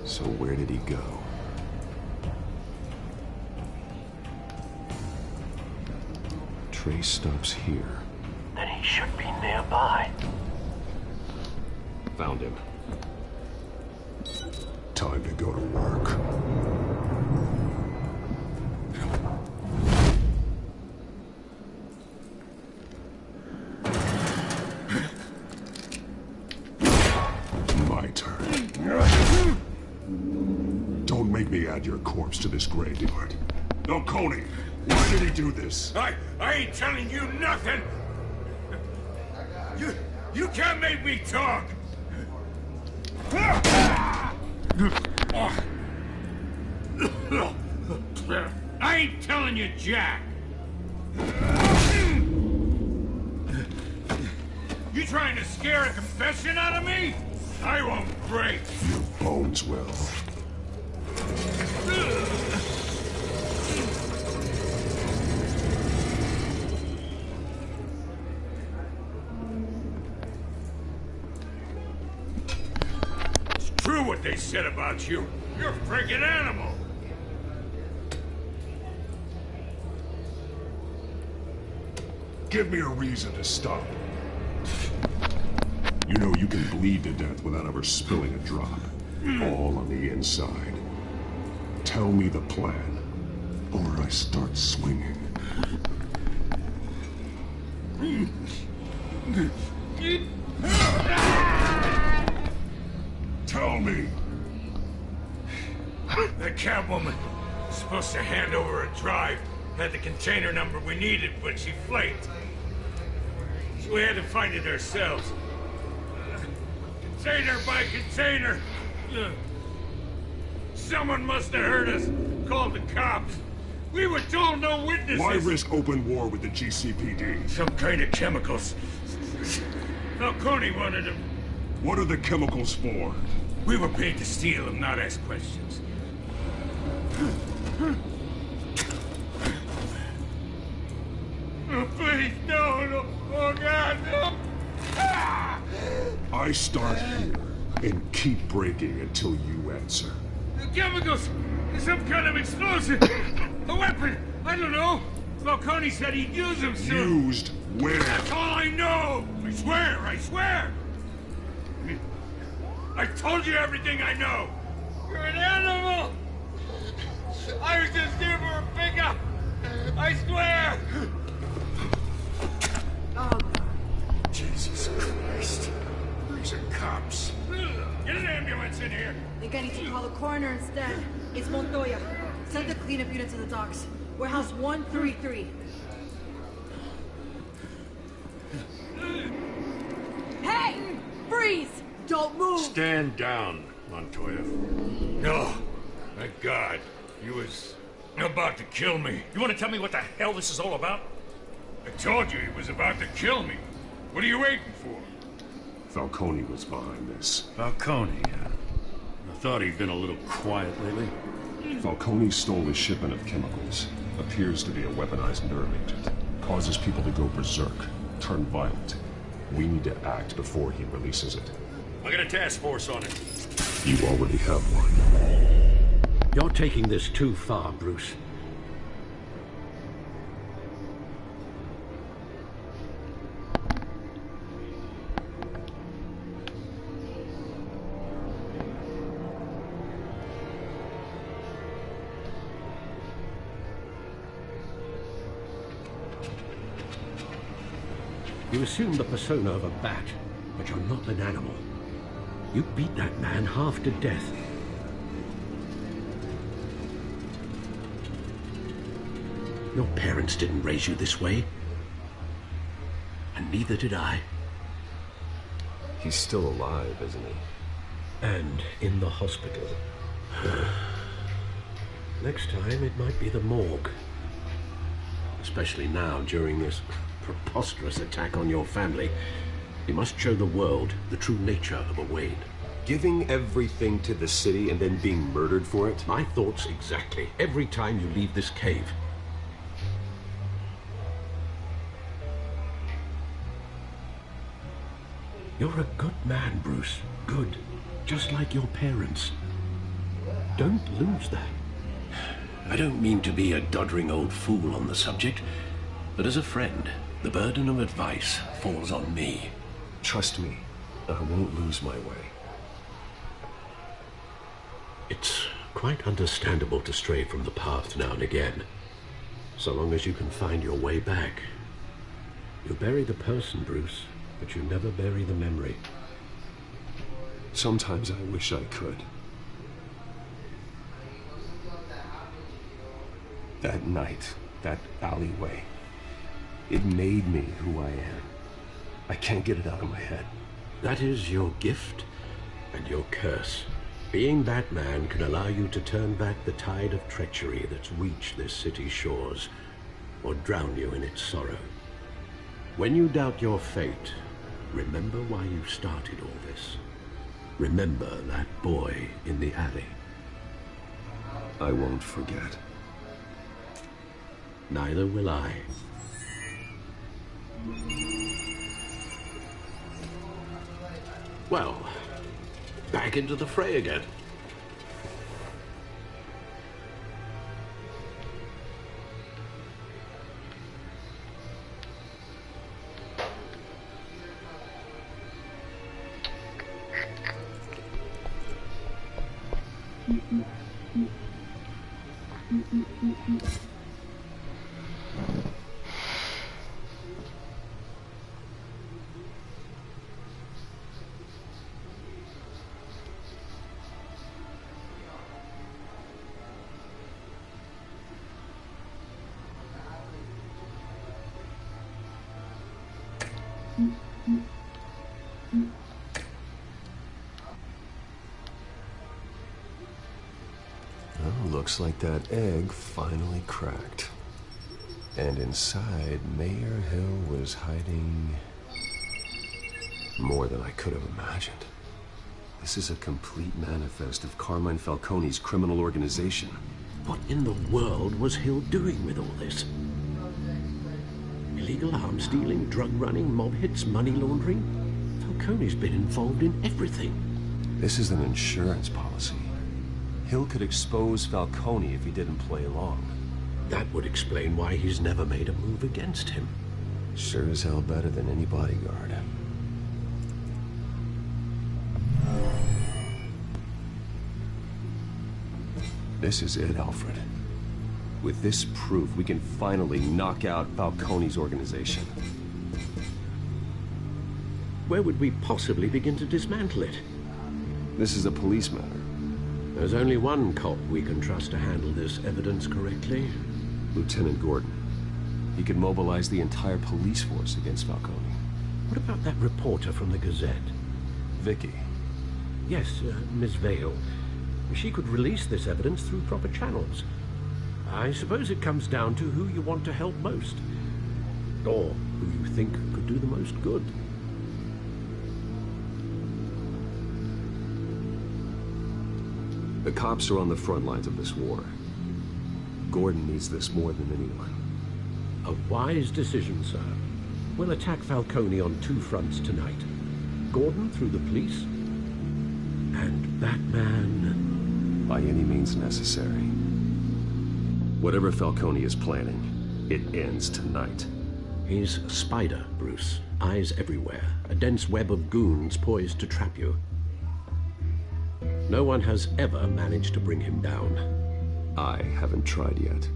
So where did he go? Trace stops here. Then he should be nearby. Found him. Time to go to work. My turn. Don't make me add your corpse to this graveyard. No, Coney. Why did he do this? I ain't telling you nothing. You can't make me talk. I ain't telling you jack. You trying to scare a confession out of me? I won't break. Your bones will. It's true what they said about you. You're a freaking animal. Give me a reason to stop. You know you can bleed to death without ever spilling a drop. All on the inside. Tell me the plan, or I start swinging. Tell me! That Catwoman was supposed to hand over a drive. Had the container number we needed, but she flaked. So we had to find it ourselves. Container by container. Someone must have heard us. Called the cops. We were told no witnesses. Why risk open war with the GCPD? Some kind of chemicals. Falcone wanted them. What are the chemicals for? We were paid to steal them, not ask questions. Oh, please, no. Oh, God, no. Ah! I start here and keep breaking until you answer. The chemicals! Some kind of explosive! A weapon! I don't know! Falcone said he'd use them soon! Used where? That's all I know! I swear! I told you everything I know! You're an animal! I was just here for a pickup! I swear! Oh, Jesus Christ. These are cops. Get an ambulance in here! I think I need to call the coroner instead. It's Montoya. Send the cleanup unit to the docks. Warehouse 133. Hey! Freeze! Don't move! Stand down, Montoya. No. Thank God. He was about to kill me. You want to tell me what the hell this is all about? I told you he was about to kill me. What are you waiting for? Falcone was behind this. Falcone, yeah. I thought he'd been a little quiet lately. Falcone stole a shipment of chemicals. Appears to be a weaponized nerve agent. Causes people to go berserk, turn violent. We need to act before he releases it. I got a task force on it. You already have one. You're taking this too far, Bruce. You assume the persona of a bat, but you're not an animal. You beat that man half to death. Your parents didn't raise you this way. And neither did I. He's still alive, isn't he? And in the hospital. Next time, it might be the morgue. Especially now, during this preposterous attack on your family. You must show the world the true nature of a Wayne. Giving everything to the city and then being murdered for it? My thoughts exactly. Every time you leave this cave. You're a good man, Bruce. Good. Just like your parents. Don't lose that. I don't mean to be a doddering old fool on the subject, but as a friend, the burden of advice falls on me. Trust me, I won't lose my way. It's quite understandable to stray from the path now and again, so long as you can find your way back. You bury the person, Bruce, but you never bury the memory. Sometimes I wish I could. That night, that alleyway, it made me who I am. I can't get it out of my head. That is your gift and your curse. Being Batman can allow you to turn back the tide of treachery that's reached this city's shores, or drown you in its sorrow. When you doubt your fate, remember why you started all this. Remember that boy in the alley. I won't forget. Neither will I. Well, back into the fray again. Well, looks like that egg finally cracked. And inside, Mayor Hill was hiding more than I could have imagined. This is a complete manifest of Carmine Falcone's criminal organization. What in the world was Hill doing with all this? Illegal arms stealing, drug running, mob hits, money laundering? Falcone's been involved in everything. This is an insurance policy. Hill could expose Falcone if he didn't play along. That would explain why he's never made a move against him. Sure as hell better than any bodyguard. This is it, Alfred. With this proof, we can finally knock out Falcone's organization. Where would we possibly begin to dismantle it? This is a police matter. There's only one cop we can trust to handle this evidence correctly. Lieutenant Gordon. He could mobilize the entire police force against Falcone. What about that reporter from the Gazette? Vicky. Yes, Miss Vale. She could release this evidence through proper channels. I suppose it comes down to who you want to help most. Or who you think could do the most good. The cops are on the front lines of this war. Gordon needs this more than anyone. A wise decision, sir. We'll attack Falcone on two fronts tonight. Gordon through the police, and Batman... by any means necessary. Whatever Falcone is planning, it ends tonight. He's a spider, Bruce. Eyes everywhere. A dense web of goons poised to trap you. No one has ever managed to bring him down. I haven't tried yet.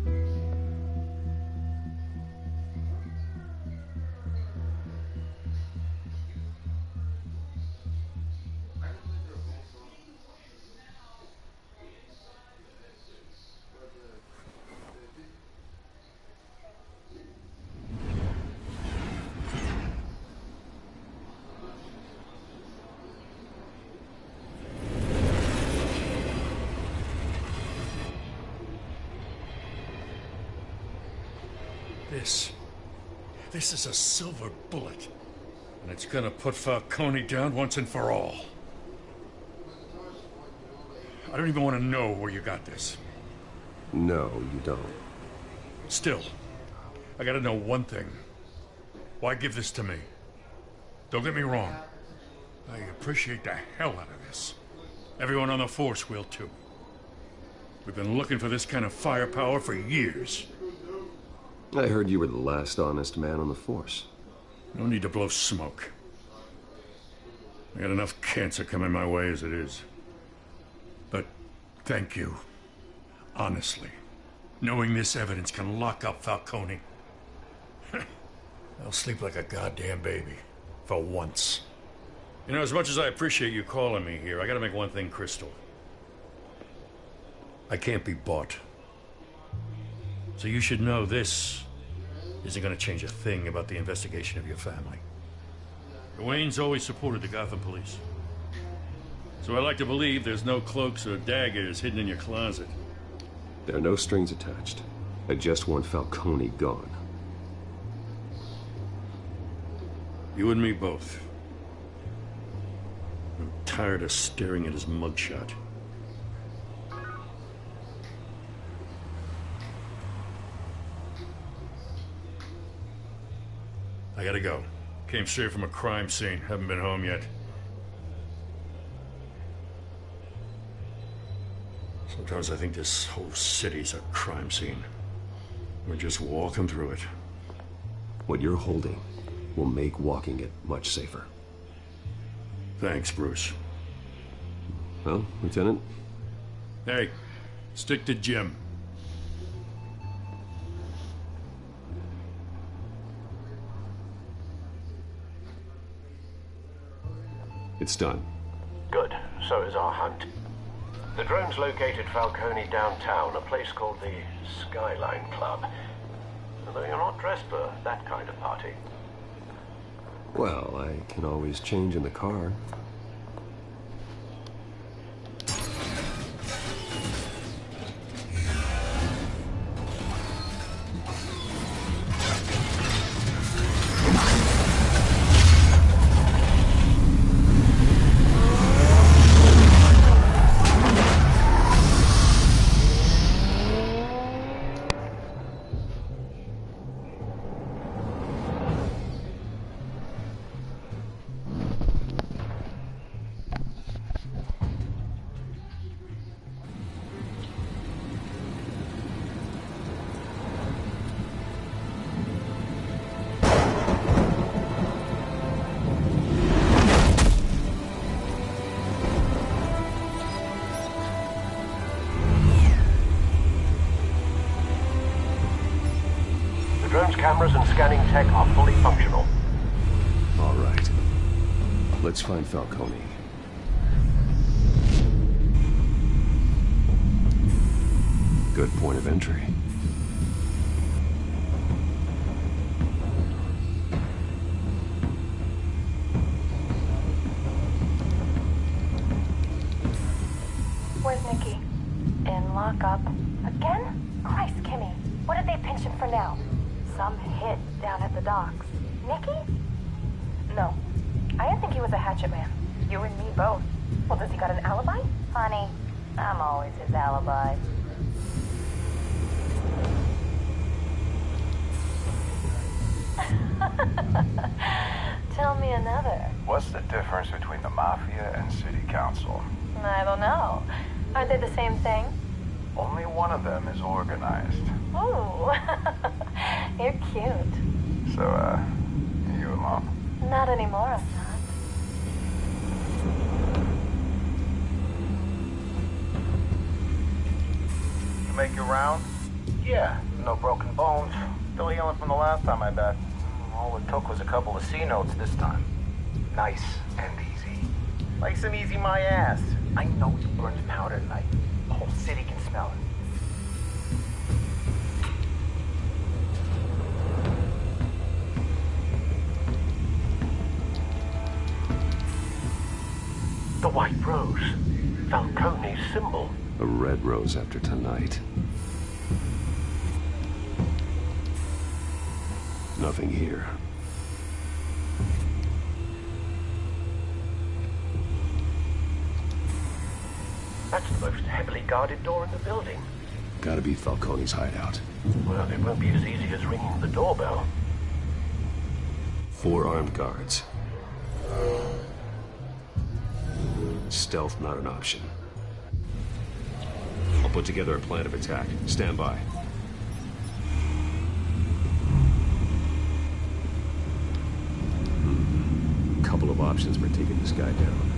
This is a silver bullet. And it's gonna put Falcone down once and for all. I don't even want to know where you got this. No, you don't. Still, I gotta know one thing. Why give this to me? Don't get me wrong. I appreciate the hell out of this. Everyone on the force will too. We've been looking for this kind of firepower for years. I heard you were the last honest man on the force. No need to blow smoke. I got enough cancer coming my way as it is. But thank you. Honestly. Knowing this evidence can lock up Falcone. I'll sleep like a goddamn baby. For once. You know, as much as I appreciate you calling me here, I gotta make one thing crystal. I can't be bought. So you should know this isn't gonna change a thing about the investigation of your family. The Waynes always supported the Gotham police. So I like to believe there's no cloaks or daggers hidden in your closet. There are no strings attached. I just want Falcone gone. You and me both. I'm tired of staring at his mugshot. I gotta go. Came straight from a crime scene. Haven't been home yet. Sometimes I think this whole city's a crime scene. We're just walking through it. What you're holding will make walking it much safer. Thanks, Bruce. Well, Lieutenant? Hey, stick to Jim. It's done. Good. So is our hunt. The drones located Falcone downtown, a place called the Skyline Club. Although you're not dressed for that kind of party. Well, I can always change in the car. Cameras and scanning tech are fully functional. All right. Let's find Falcone. Good point of entry. Where's Nikki? In lockup. Again? Christ, Kimmy. What did they pinch him for now? Some hit down at the docks. Nikki? No. I didn't think he was a hatchet man. You and me both. Well, does he got an alibi? Honey, I'm always his alibi. Tell me another. What's the difference between the Mafia and City Council? I don't know. Aren't they the same thing? Only one of them is organized. Ooh. You're cute. So, you alone? Not anymore, I'm not. You make your round? Yeah, no broken bones. Still healing from the last time, I bet. All it took was a couple of C notes this time. Nice and easy. Nice and easy my ass. I know he burns powder at night. The whole city can smell it. The white rose. Falcone's symbol. A red rose after tonight. Nothing here. That's the most heavily guarded door in the building. Gotta be Falcone's hideout. Well, it won't be as easy as ringing the doorbell. 4 armed guards. Stealth not an option. I'll put together a plan of attack. Stand by. Couple of options for taking this guy down.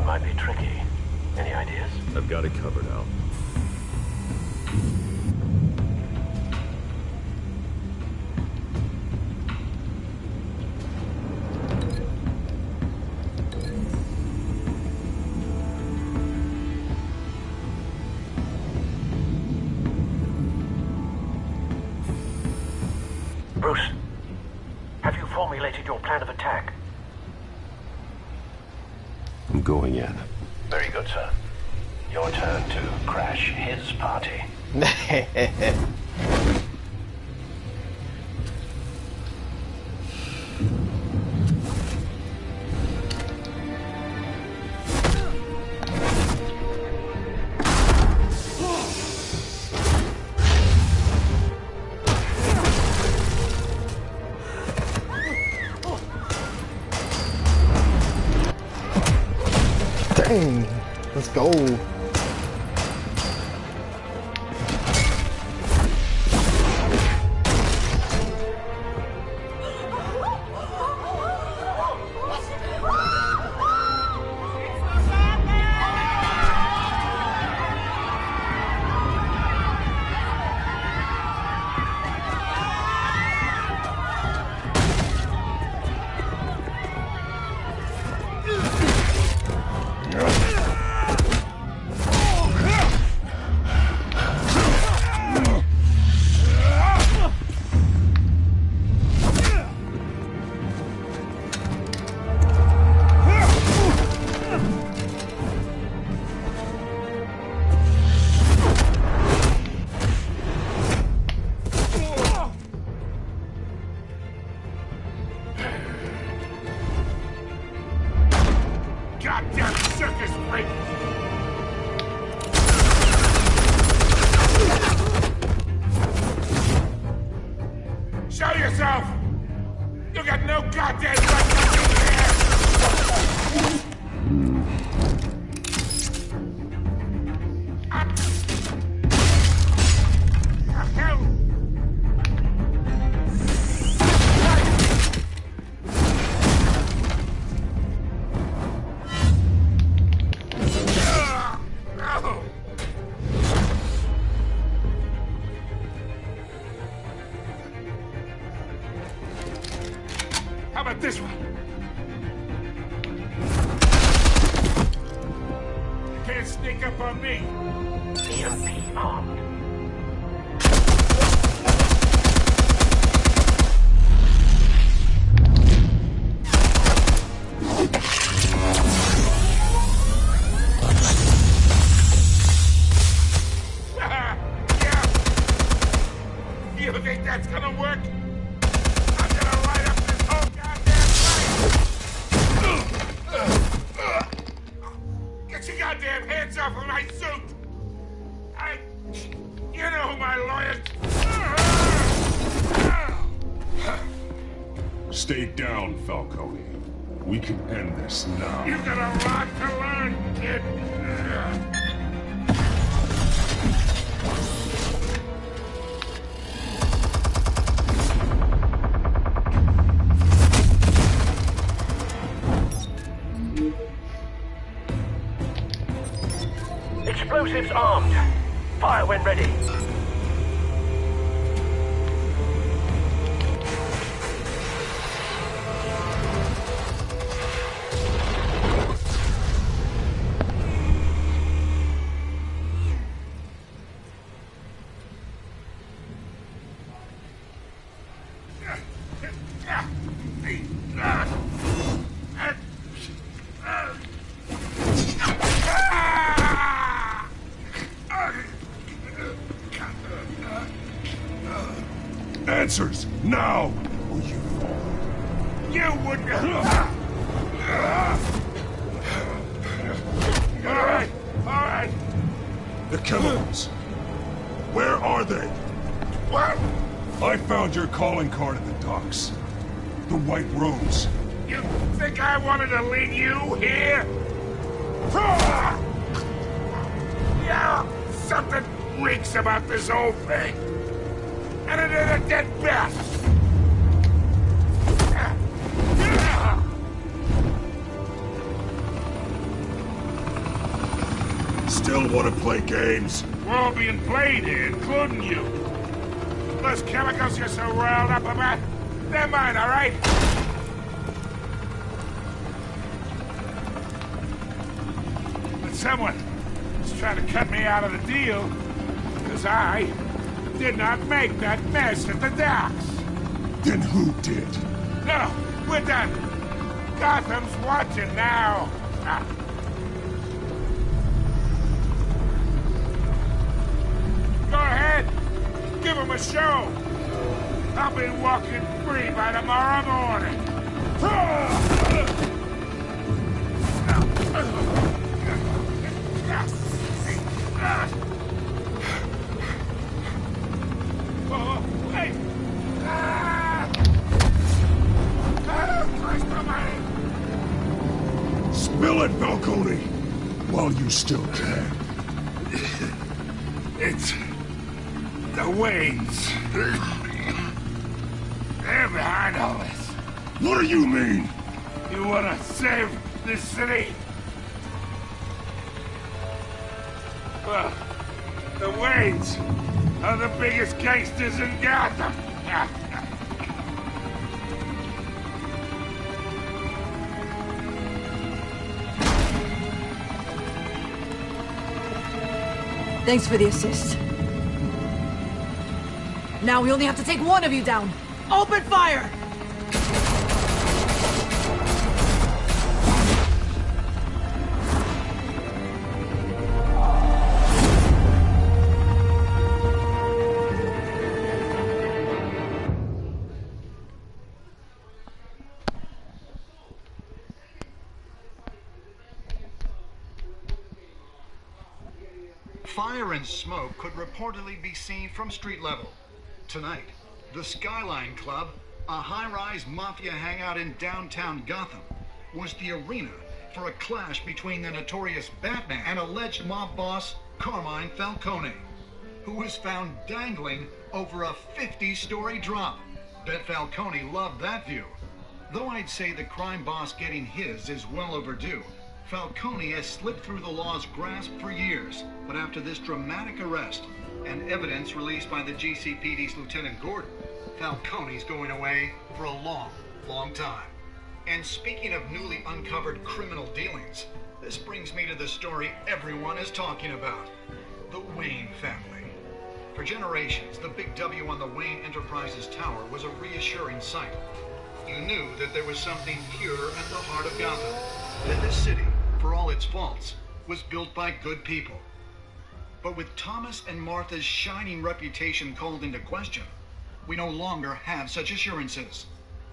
Might be tricky. Any ideas? I've got it covered, Al. Bruce, have you formulated your plan of attack? I'm going in. Very good, sir. Your turn to crash his party. Dang, let's go. Goddamn circus freak! Show yourself! You got no goddamn right to be here! Hell! How about this one? You can't sneak up on me. EMP armed. You think that's gonna work? I'm gonna light up this whole goddamn place! Get your goddamn hands off of my suit! You know who my lawyers... Stay down, Falcone. We can end this now. You've got a lot to learn, kid. Explosives armed. Fire when ready. Answers, now! Or you fall. You wouldn't... Alright, alright. The chemicals. Where are they? What? I found your calling card at the docks. The White Rose. You think I wanted to lead you here? Yeah, something reeks about this whole thing. And it is a dead bat. Still want to play games? We're all being played here, including you. Those chemicals you're so riled up about, they're mine, all right? But someone is trying to cut me out of the deal, because I did not make that mess at the docks. Then who did? No, we're done. Gotham's watching now. Go ahead. Give him a show. I'll be walking free by tomorrow morning. Oh, wait! Christ almighty! Spill it, Falcone! While you still can. It's... the Waynes. They're behind all this. What do you mean? You wanna save this city? Well, the Waynes are the biggest gangsters in Gotham. Thanks for the assist. Now we only have to take one of you down. Open fire! Fire and smoke could reportedly be seen from street level. Tonight, the Skyline Club, a high-rise mafia hangout in downtown Gotham, was the arena for a clash between the notorious Batman and alleged mob boss Carmine Falcone, who was found dangling over a 50-story drop. Bet Falcone loved that view. Though I'd say the crime boss getting his is well overdue, Falcone has slipped through the law's grasp for years, but after this dramatic arrest and evidence released by the GCPD's Lieutenant Gordon, Falcone's going away for a long, long time. And speaking of newly uncovered criminal dealings, this brings me to the story everyone is talking about, the Wayne family. For generations, the big W on the Wayne Enterprises Tower was a reassuring sight. You knew that there was something pure at the heart of Gotham, that this city, for all its faults, was built by good people. But with Thomas and Martha's shining reputation called into question, We no longer have such assurances.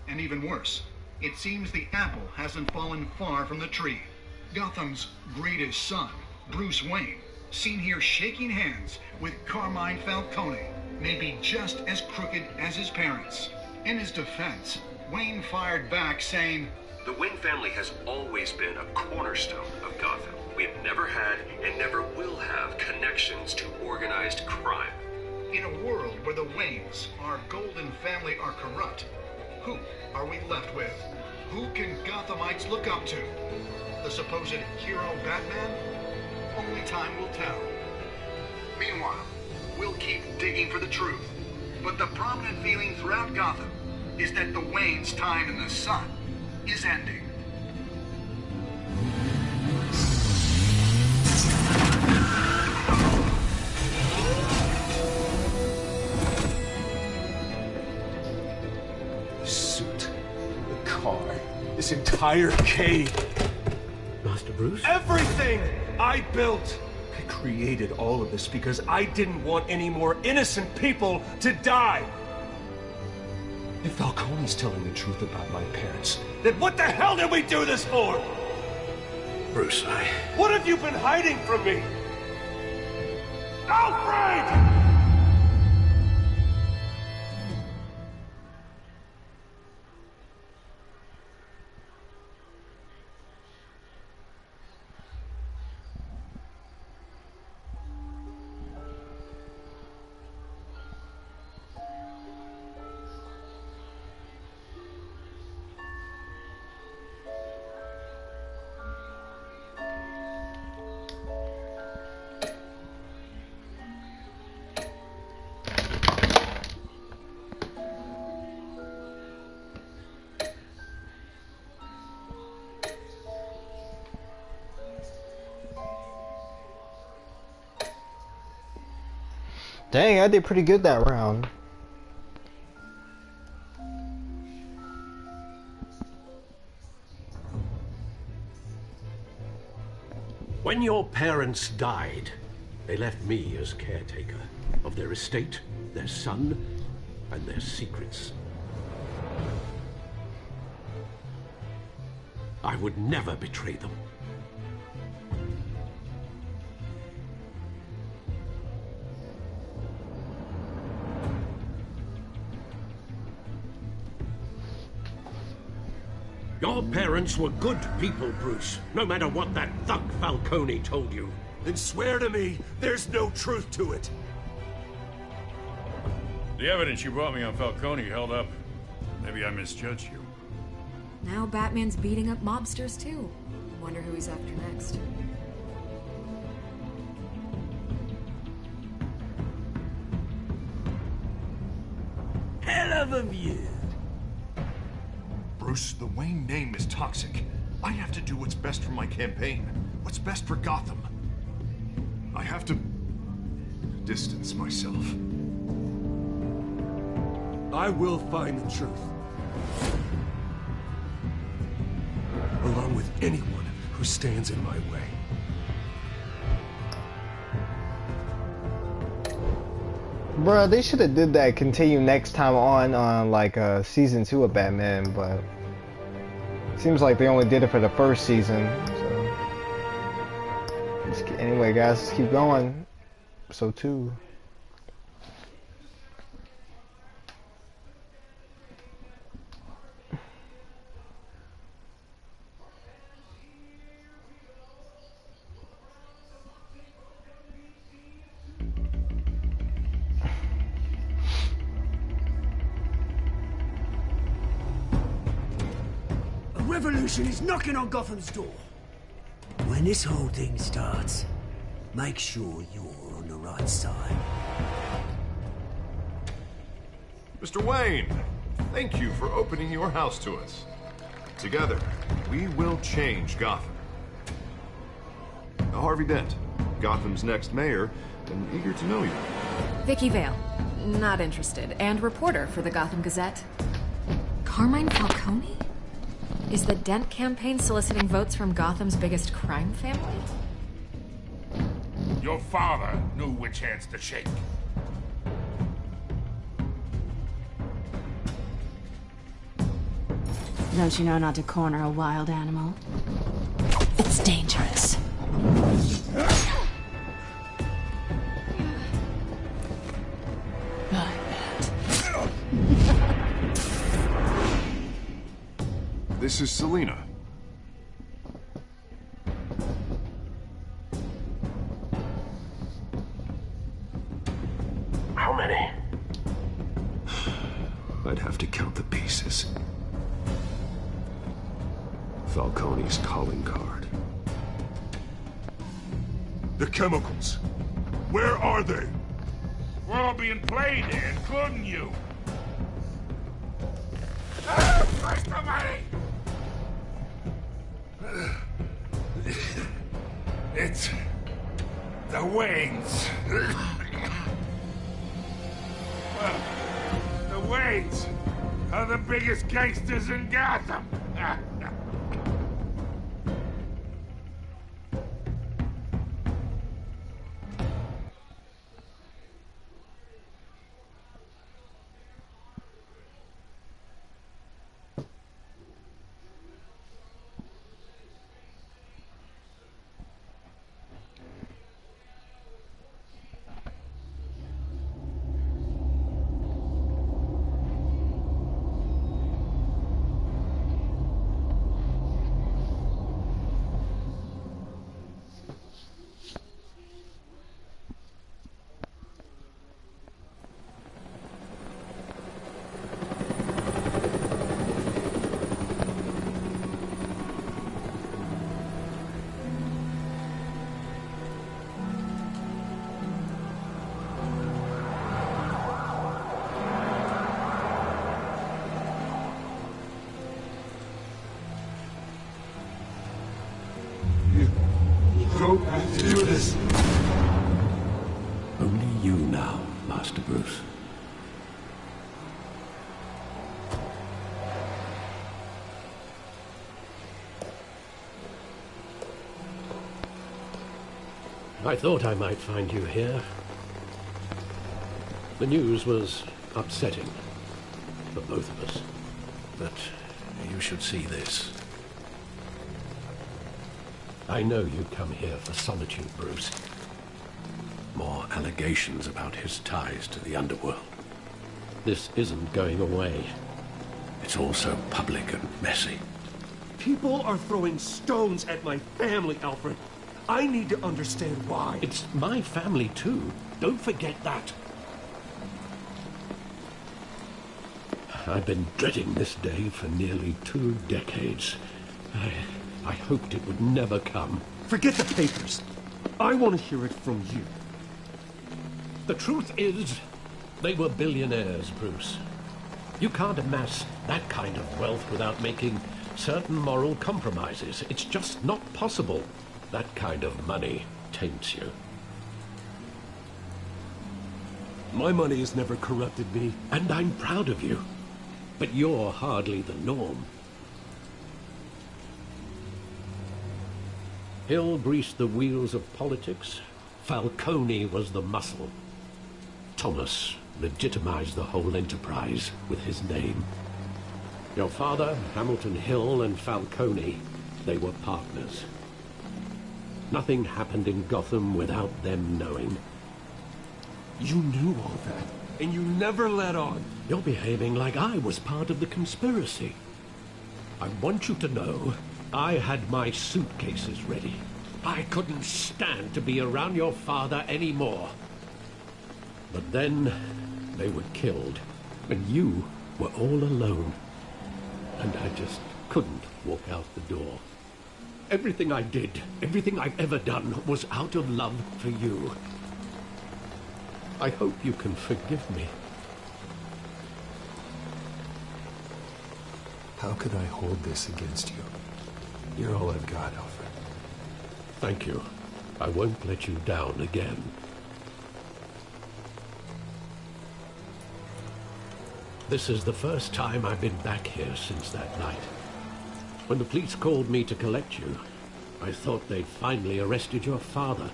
And even worse, it seems the apple hasn't fallen far from the tree. Gotham's greatest son, Bruce Wayne, seen here shaking hands with Carmine Falcone, may be just as crooked as his parents. In his defense, Wayne fired back saying, "The Wayne family has always been a cornerstone of Gotham. We have never had and never will have connections to organized crime." In a world where the Waynes, our golden family, are corrupt, who are we left with? Who can Gothamites look up to? The supposed hero Batman? Only time will tell. Meanwhile, we'll keep digging for the truth. But the prominent feeling throughout Gotham is that the Waynes' time in the sun is ending. The suit, the car, this entire cave. Master Bruce? Everything I built! I created all of this because I didn't want any more innocent people to die! If Falcone's telling the truth about my parents, then what the hell did we do this for? Bruce, What have you been hiding from me? Alfred! Dang, I did pretty good that round. When your parents died, they left me as caretaker of their estate, their son, and their secrets. I would never betray them. Your parents were good people, Bruce, no matter what that thug Falcone told you. Then swear to me there's no truth to it. The evidence you brought me on Falcone held up. Maybe I misjudged you. Now Batman's beating up mobsters too. Wonder who he's after next. Hell of a view. Bruce, the Wayne name is toxic. I have to do what's best for my campaign. What's best for Gotham. I have to distance myself. I will find the truth. Along with anyone who stands in my way. Bruh, they should have did that continue next time on like season 2 of Batman, but seems like they only did it for the first season. So anyway, guys, let's keep going. Episode 2. Revolution is knocking on Gotham's door. When this whole thing starts, make sure you're on the right side. Mr. Wayne, thank you for opening your house to us. Together, we will change Gotham. Harvey Dent, Gotham's next mayor, and eager to know you. Vicky Vale, not interested, and reporter for the Gotham Gazette. Carmine Falcone? Is the Dent campaign soliciting votes from Gotham's biggest crime family? Your father knew which hands to shake. Don't you know not to corner a wild animal? It's dangerous. This is Selena. How many? I'd have to count the pieces. Falcone's calling card. The chemicals. Where are they? We're all being played here, including you. Where's the money? It's the Waynes. The Waynes are the biggest gangsters in Gotham. Don't have to do this. Only you now, Master Bruce. I thought I might find you here. The news was upsetting for both of us. But you should see this. I know you come here for solitude, Bruce. More allegations about his ties to the underworld. This isn't going away. It's all so public and messy. People are throwing stones at my family, Alfred. I need to understand why. It's my family, too. Don't forget that. I've been dreading this day for nearly 2 decades. I hoped it would never come. Forget the papers. I want to hear it from you. The truth is, they were billionaires, Bruce. You can't amass that kind of wealth without making certain moral compromises. It's just not possible. That kind of money taints you. My money has never corrupted me. And I'm proud of you. But you're hardly the norm. Hill greased the wheels of politics. Falcone was the muscle. Thomas legitimized the whole enterprise with his name. Your father, Hamilton Hill, and Falcone, they were partners. Nothing happened in Gotham without them knowing. You knew all that, and you never let on. You're behaving like I was part of the conspiracy. I want you to know I had my suitcases ready. I couldn't stand to be around your father anymore. But then they were killed, and you were all alone. And I just couldn't walk out the door. Everything I did, everything I've ever done, was out of love for you. I hope you can forgive me. How could I hold this against you? You're all I've got, Alfred. Thank you. I won't let you down again. This is the first time I've been back here since that night. When the police called me to collect you, I thought they'd finally arrested your father.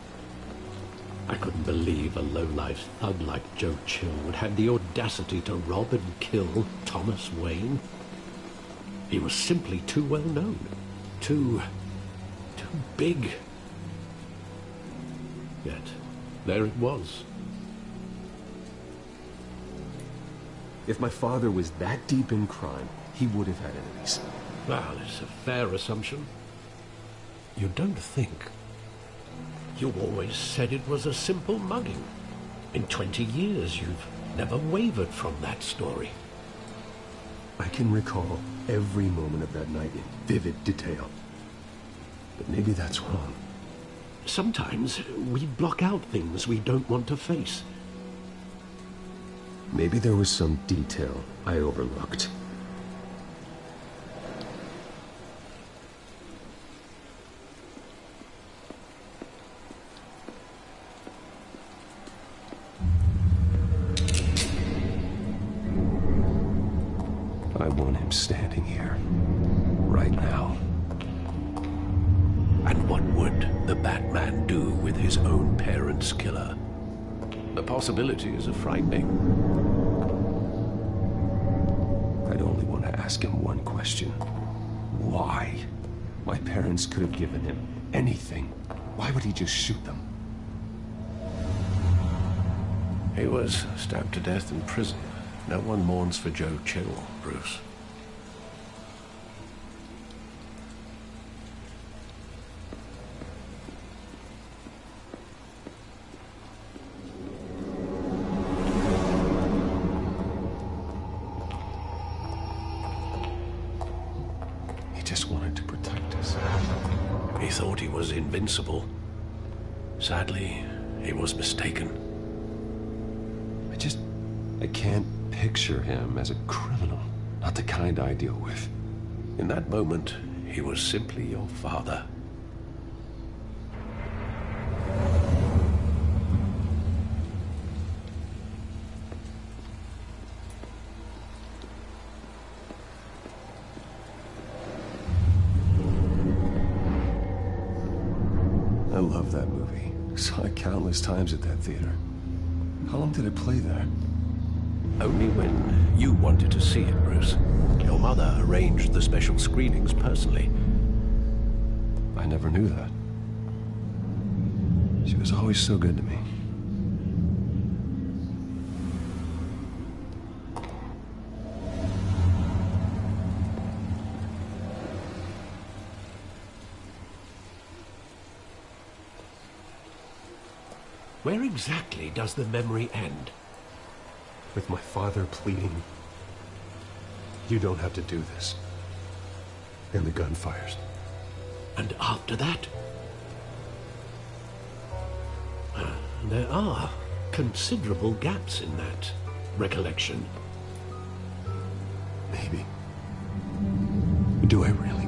I couldn't believe a low-life thug like Joe Chill would have the audacity to rob and kill Thomas Wayne. He was simply too well known. Too big. Yet, there it was. If my father was that deep in crime, he would have had enemies. Well, it's a fair assumption. You don't think? You always said it was a simple mugging. In 20 years, you've never wavered from that story. I can recall every moment of that night in vivid detail. But maybe that's wrong. Sometimes we block out things we don't want to face. Maybe there was some detail I overlooked. I want him standing here, right now. And what would the Batman do with his own parents' killer? The possibilities are frightening. I'd only want to ask him one question. Why? My parents could have given him anything. Why would he just shoot them? He was stabbed to death in prison. No one mourns for Joe Chill, Bruce. He just wanted to protect us. He thought he was invincible. Sadly, he was mistaken. I can't picture him as a criminal. Not the kind I deal with. In that moment, he was simply your father. I love that movie. Saw it countless times at that theater. How long did it play there? Only when you wanted to see it, Bruce. Your mother arranged the special screenings personally. I never knew that. She was always so good to me. Where exactly does the memory end? With my father pleading, "You don't have to do this." And the gun fires. And after that? There are considerable gaps in that recollection. Maybe. Do I really